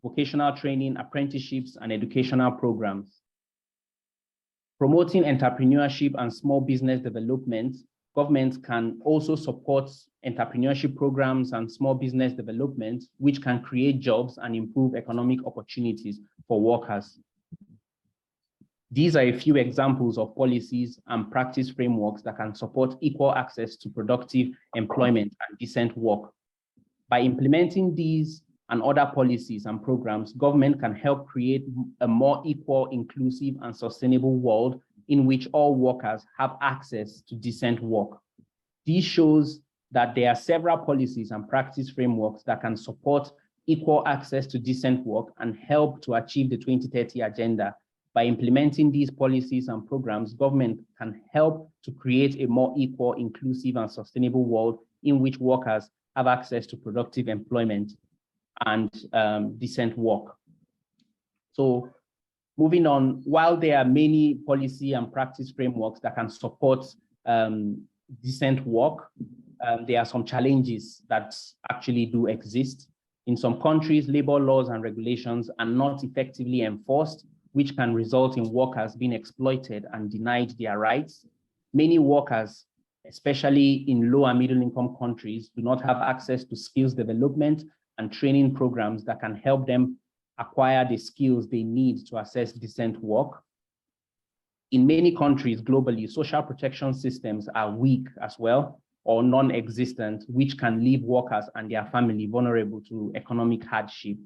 vocational training, apprenticeships, and educational programs. Promoting entrepreneurship and small business development, governments can also support entrepreneurship programs and small business development, which can create jobs and improve economic opportunities for workers. These are a few examples of policies and practice frameworks that can support equal access to productive employment and decent work. By implementing these and other policies and programs, government can help create a more equal, inclusive, and sustainable world in which all workers have access to decent work. This shows that there are several policies and practice frameworks that can support equal access to decent work and help to achieve the 2030 Agenda. By implementing these policies and programs, government can help to create a more equal, inclusive, and sustainable world in which workers have access to productive employment and decent work. So moving on, while there are many policy and practice frameworks that can support decent work, there are some challenges that actually do exist. In some countries, labor laws and regulations are not effectively enforced, which can result in workers being exploited and denied their rights. Many workers, especially in low and middle income countries, do not have access to skills development and training programs that can help them acquire the skills they need to access decent work. In many countries globally, social protection systems are weak as well, or non-existent, which can leave workers and their family vulnerable to economic hardship.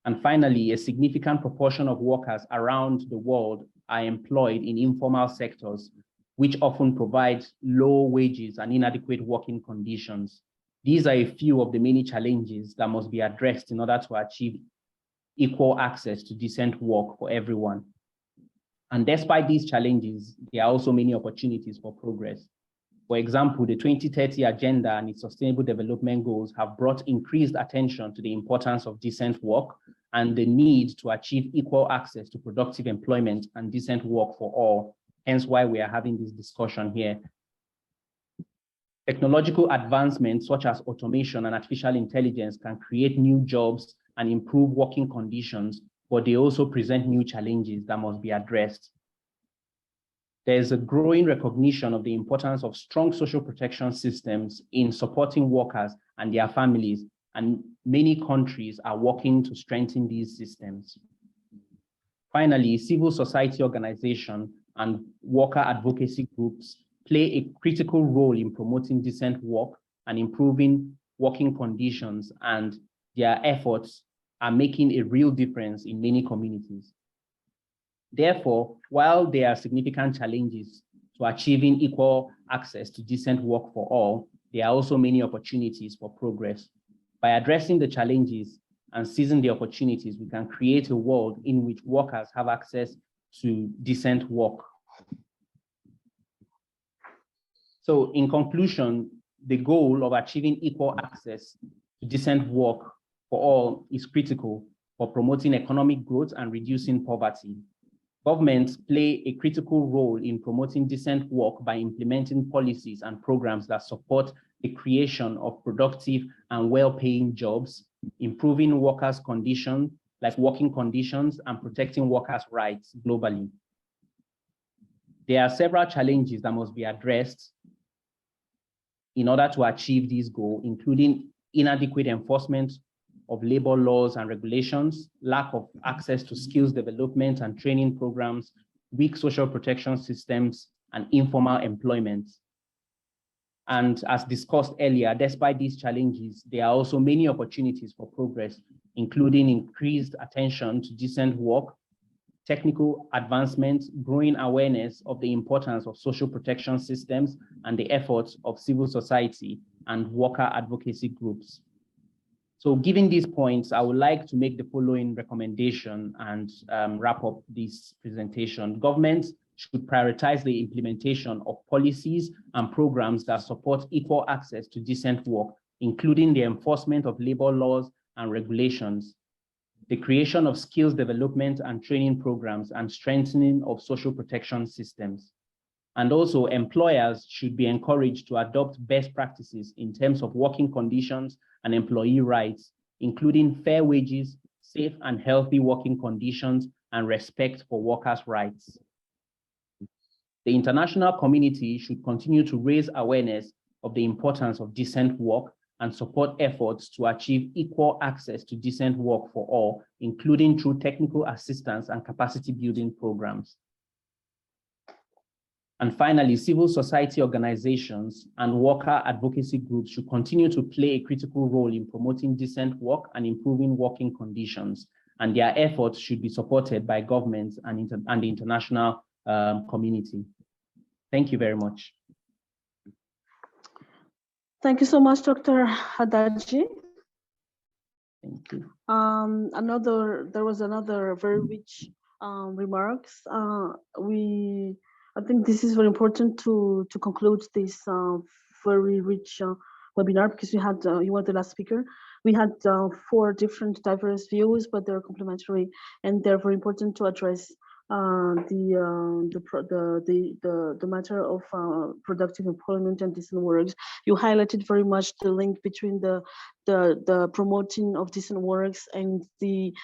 And finally, a significant proportion of workers around the world are employed in informal sectors, which often provide low wages and inadequate working conditions. These are a few of the many challenges that must be addressed in order to achieve equal access to decent work for everyone. And despite these challenges, there are also many opportunities for progress. For example, the 2030 Agenda and its Sustainable Development Goals have brought increased attention to the importance of decent work and the need to achieve equal access to productive employment and decent work for all, hence why we are having this discussion here. Technological advancements such as automation and artificial intelligence can create new jobs and improve working conditions, but they also present new challenges that must be addressed. There's a growing recognition of the importance of strong social protection systems in supporting workers and their families, and many countries are working to strengthen these systems. Finally, civil society organizations and worker advocacy groups play a critical role in promoting decent work and improving working conditions, and their efforts are making a real difference in many communities. Therefore, while there are significant challenges to achieving equal access to decent work for all, there are also many opportunities for progress. By addressing the challenges and seizing the opportunities, we can create a world in which workers have access to decent work. So in conclusion, the goal of achieving equal access to decent work for all is critical for promoting economic growth and reducing poverty. Governments play a critical role in promoting decent work by implementing policies and programs that support the creation of productive and well-paying jobs, improving workers' conditions, like working conditions, and protecting workers' rights globally. There are several challenges that must be addressed in order to achieve this goal, including inadequate enforcement of labor laws and regulations, lack of access to skills development and training programs, weak social protection systems, and informal employment. And as discussed earlier, despite these challenges, there are also many opportunities for progress, including increased attention to decent work, technical advancements, growing awareness of the importance of social protection systems, and the efforts of civil society and worker advocacy groups. So given these points, I would like to make the following recommendation and wrap up this presentation. Governments should prioritize the implementation of policies and programs that support equal access to decent work, including the enforcement of labor laws and regulations, the creation of skills development and training programs, and strengthening of social protection systems. And also, employers should be encouraged to adopt best practices in terms of working conditions and employee rights, including fair wages, safe and healthy working conditions, and respect for workers' rights. The international community should continue to raise awareness of the importance of decent work and support efforts to achieve equal access to decent work for all, including through technical assistance and capacity building programs. And finally, civil society organizations and worker advocacy groups should continue to play a critical role in promoting decent work and improving working conditions, and their efforts should be supported by governments and the international community. Thank you very much. Thank you so much, Dr. Hadaji. Thank you. There was another very rich remarks. I think this is very important to conclude this very rich webinar, because you had you were the last speaker. We had 4 different diverse views, but they're complementary and they're very important to address the matter of productive employment and decent works. You highlighted very much the link between the promoting of decent works and the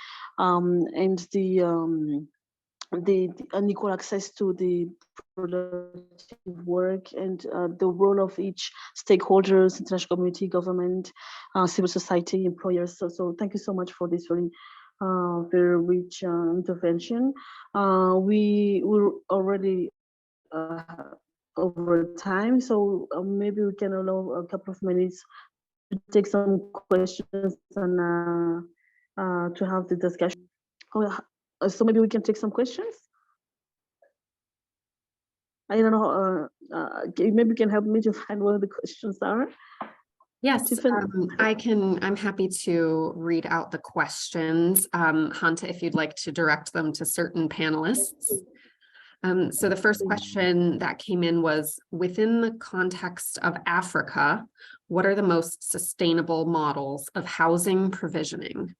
unequal access to the productive work, and the role of each stakeholders, international community, government, civil society, employers. So thank you so much for this very rich intervention. We were already over time, so maybe we can allow a couple of minutes to take some questions and to have the discussion. So maybe we can take some questions. I don't know, maybe you can help me to find what the questions are. Yes, I'm happy to read out the questions. Hanta, if you'd like to direct them to certain panelists. So the first question that came in was, within the context of Africa, what are the most sustainable models of housing provisioning?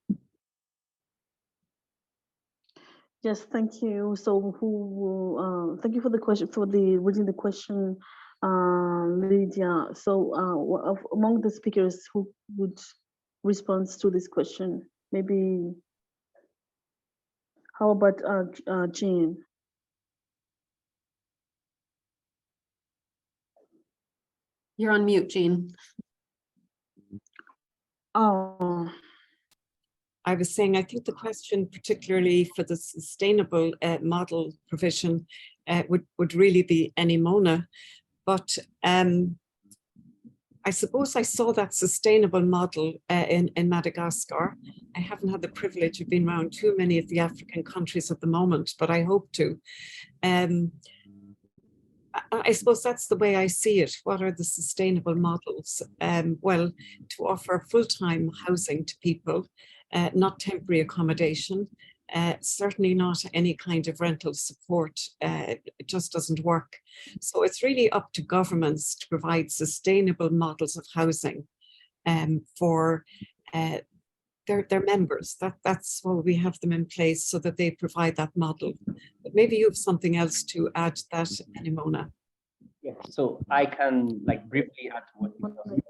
Yes, thank you. So thank you for the question, for reading the question, Lydia. So among the speakers who would respond to this question, maybe, how about Jean? You're on mute, Jean. Oh. I was saying, I think the question, particularly for the sustainable model provision, would really be Enimona. But I suppose I saw that sustainable model in Madagascar. I haven't had the privilege of being around too many of the African countries at the moment, but I hope to. I suppose that's the way I see it. What are the sustainable models? Well, to offer full-time housing to people, not temporary accommodation, certainly not any kind of rental support. It just doesn't work. So it's really up to governments to provide sustainable models of housing for their members. That's why we have them in place, so that they provide that model. But maybe you have something else to add to that, Enimona. Yeah, so I can briefly add to what you just said.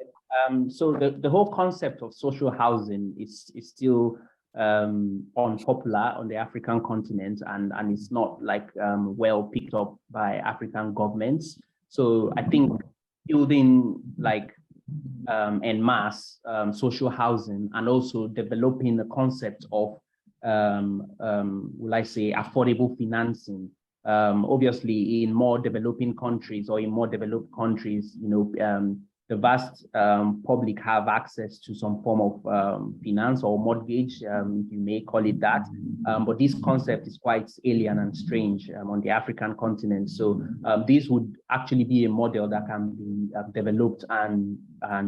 So the whole concept of social housing is still unpopular on the African continent, and it's not well picked up by African governments. So I think building en masse social housing, and also developing the concept of will I say affordable financing. Obviously, in more developing countries, or in more developed countries, the vast public have access to some form of finance or mortgage, if you may call it that. But this concept is quite alien and strange on the African continent. So this would actually be a model that can be developed and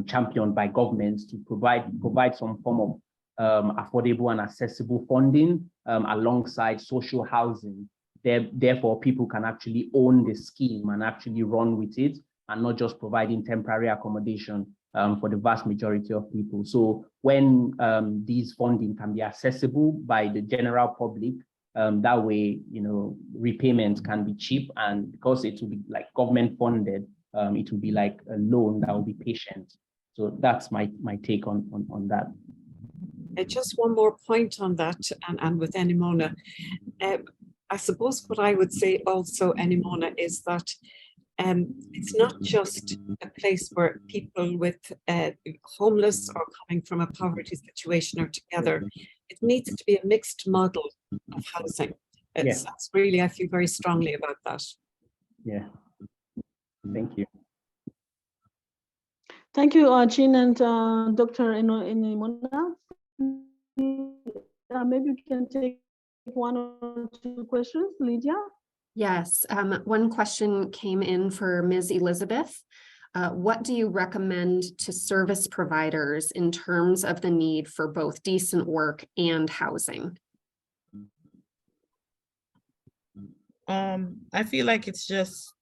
championed by governments to provide some form of affordable and accessible funding alongside social housing. Therefore, people can actually own the scheme and actually run with it, and not just providing temporary accommodation for the vast majority of people. So when these funding can be accessible by the general public, that way, repayment can be cheap, and because it will be government funded, it will be like a loan that will be patient. So that's my take on that. Just one more point on that, and with Enimona. I suppose what I would say also, Enimona, is that it's not just a place where people with homeless or coming from a poverty situation are together. It needs to be a mixed model of housing. It's really, I feel very strongly about that. Yeah. Thank you. Thank you, Jean and Dr. Enimona. Maybe we can take 1 or 2 questions, Lydia. Yes, one question came in for Ms. Elizabeth. What do you recommend to service providers in terms of the need for both decent work and housing? I feel like it's just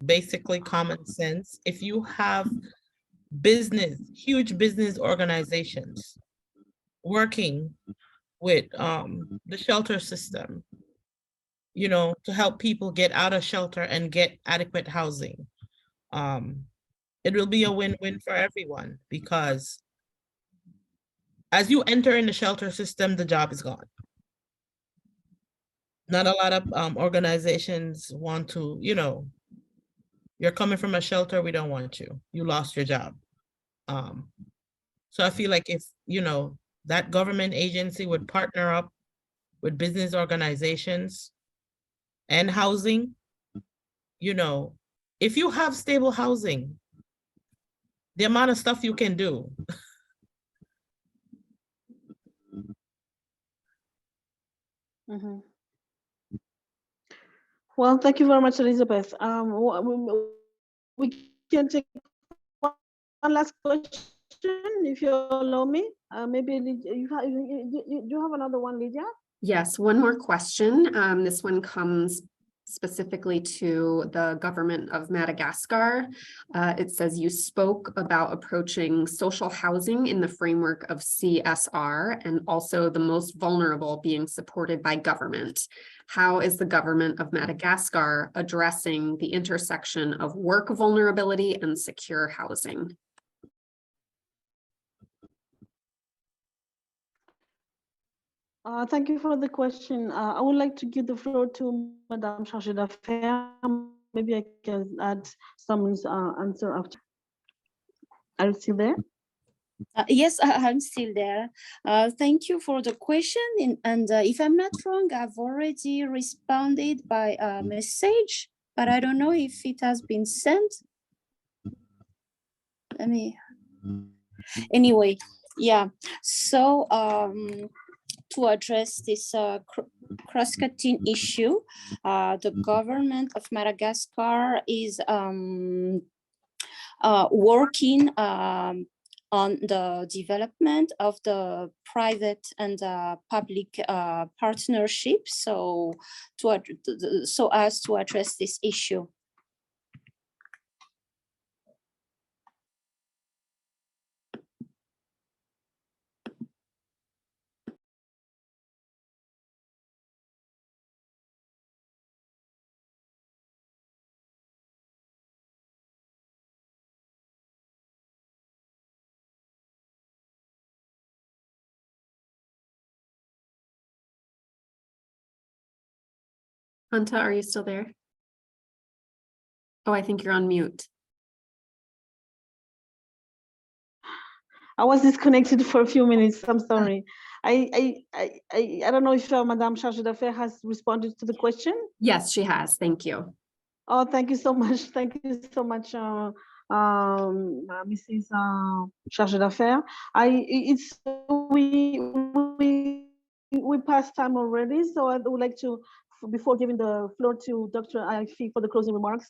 basically common sense. If you have huge business organizations working with the shelter system, you know, to help people get out of shelter and get adequate housing. It will be a win-win for everyone, because as you enter in the shelter system, the job is gone. Not a lot of organizations want to, you know, you're coming from a shelter, we don't want you. You lost your job. So I feel like if, you know, that government agency would partner up with business organizations and housing, you know, if you have stable housing, the amount of stuff you can do. Well, thank you very much, Elizabeth. We can take one last question, if you allow me. Maybe you do have another one, Lydia? Yes, one more question. This one comes specifically to the government of Madagascar. It says you spoke about approaching social housing in the framework of CSR and also the most vulnerable being supported by government. How is the government of Madagascar addressing the intersection of work vulnerability and secure housing? Thank you for the question. I would like to give the floor to Madame Chargée d'Affaires. Maybe I can add some answer after. Are you still there? Yes, I'm still there. Thank you for the question. And if I'm not wrong, I've already responded by a message, but I don't know if it has been sent. Let me. Anyway, yeah. So to address this cross-cutting issue, the government of Madagascar is working on the development of the private and public partnerships, so as to address this issue. Hanta, are you still there? Oh, I think you're on mute. I was disconnected for a few minutes. I'm sorry. I don't know if Madame Chargée d'Affaires has responded to the question. Yes, she has. Thank you. Oh, thank you so much. Thank you so much, Mrs. Chargée d'Affaires. We passed time already, so I would like to, before giving the floor to Dr. Ife for the closing remarks,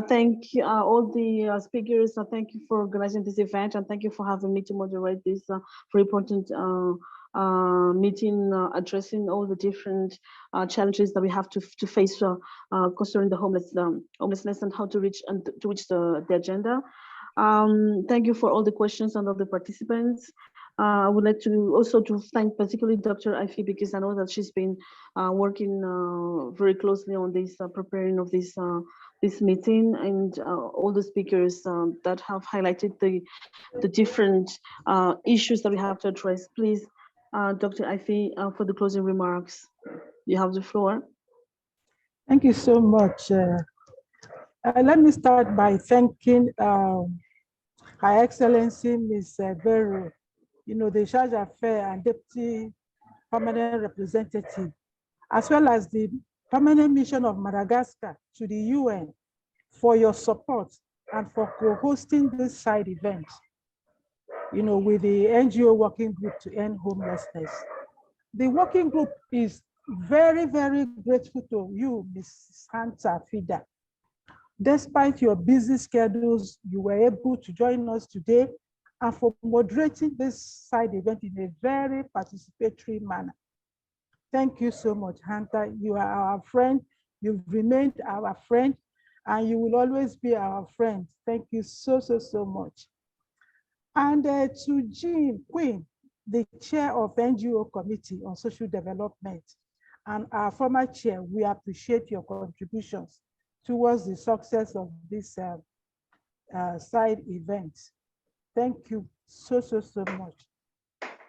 thank all the speakers. Thank you for organizing this event, and thank you for having me to moderate this very important meeting addressing all the different challenges that we have to face concerning the homelessness and how to reach the agenda. Thank you for all the questions and all the participants. I would like to also thank particularly Dr. Ife, because I know that she's been working very closely on this preparing of this meeting, and all the speakers that have highlighted the different issues that we have to address. Please, Dr. Ife, for the closing remarks, you have the floor. Thank you so much. Let me start by thanking Her Excellency Ms. Vero, the Charge d'Affaires and Deputy Permanent Representative, as well as the Permanent Mission of Madagascar to the UN for your support and for co-hosting this side event, with the NGO working group to end homelessness. The working group is very, very grateful to you, Ms. Hanta Fida. Despite your busy schedules, you were able to join us today and for moderating this side event in a very participatory manner. Thank you so much, Hanta. You are our friend. You've remained our friend, and you will always be our friend. Thank you so, so, so much. And to Jean Quinn, the chair of NGO Committee on Social Development, and our former chair, we appreciate your contributions towards the success of this side event. Thank you so much.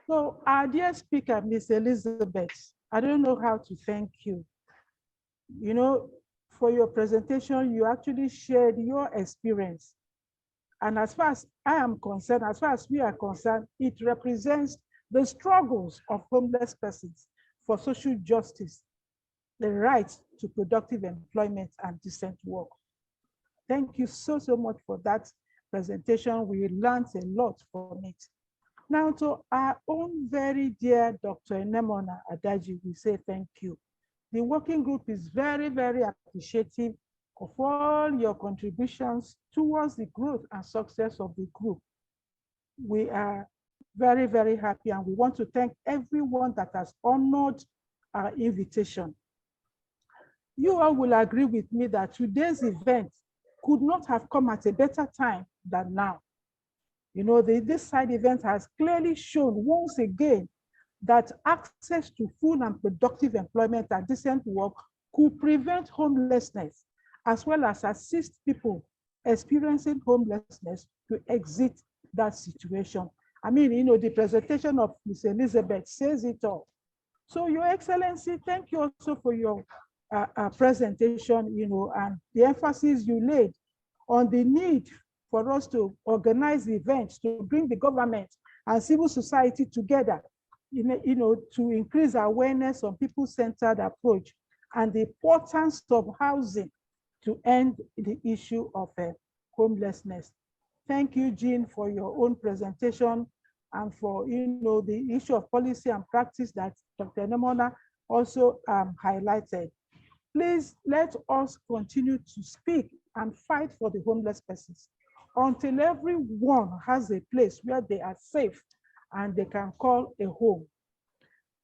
So our dear speaker, Ms. Elizabeth, I don't know how to thank you. You know, for your presentation, you actually shared your experience. And as far as I am concerned, as far as we are concerned, it represents the struggles of homeless persons for social justice, the right to productive employment and decent work. Thank you so much for that presentation. We learned a lot from it. Now to our own very dear Dr. Nemona Adaji, we say thank you. The working group is very appreciative of all your contributions towards the growth and success of the group. We are very happy, and we want to thank everyone that has honored our invitation. You all will agree with me that today's event could not have come at a better time than now. You know, this side event has clearly shown once again that access to full and productive employment and decent work could prevent homelessness, as well as assist people experiencing homelessness to exit that situation. I mean, you know, the presentation of Ms. Elizabeth says it all. So, Your Excellency, thank you also for your presentation, you know, and the emphasis you laid on the need for us to organize events to bring the government and civil society together, you know, to increase awareness on people-centered approach and the importance of housing to end the issue of homelessness. Thank you, Jean, for your own presentation and for, you know, the issue of policy and practice that Dr. Nemona also highlighted. Please let us continue to speak and fight for the homeless persons until everyone has a place where they are safe and they can call a home.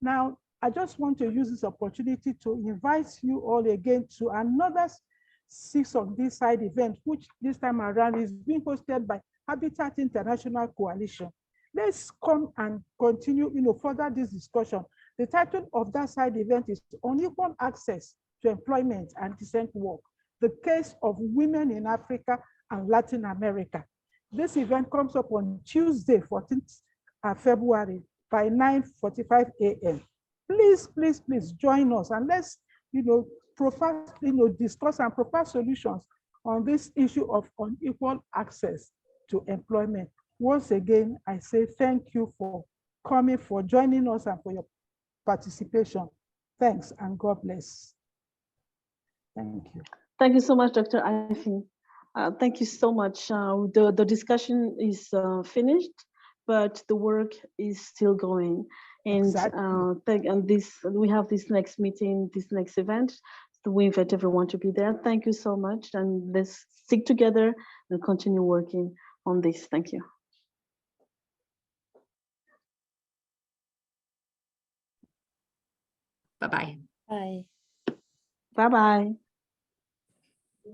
Now, I just want to use this opportunity to invite you all again to another CSocD side event, which this time around is being hosted by Habitat International Coalition. Let's come and continue, you know, further this discussion. The title of that side event is Unequal Access to Employment and Decent Work, the Case of Women in Africa and Latin America. This event comes up on Tuesday, 14th February by 9:45 a.m. Please join us and let's, you know, discuss and propose solutions on this issue of unequal access to employment. Once again, I say thank you for coming, for joining us, and for your participation. Thanks, and God bless. Thank you. Thank you so much, Dr. Ivy. Thank you so much. The discussion is finished, but the work is still going. And exactly. We have this next meeting, this next event. So we invite everyone to be there. Thank you so much, and let's stick together and continue working on this. Thank you. Bye-bye. Bye. Bye-bye.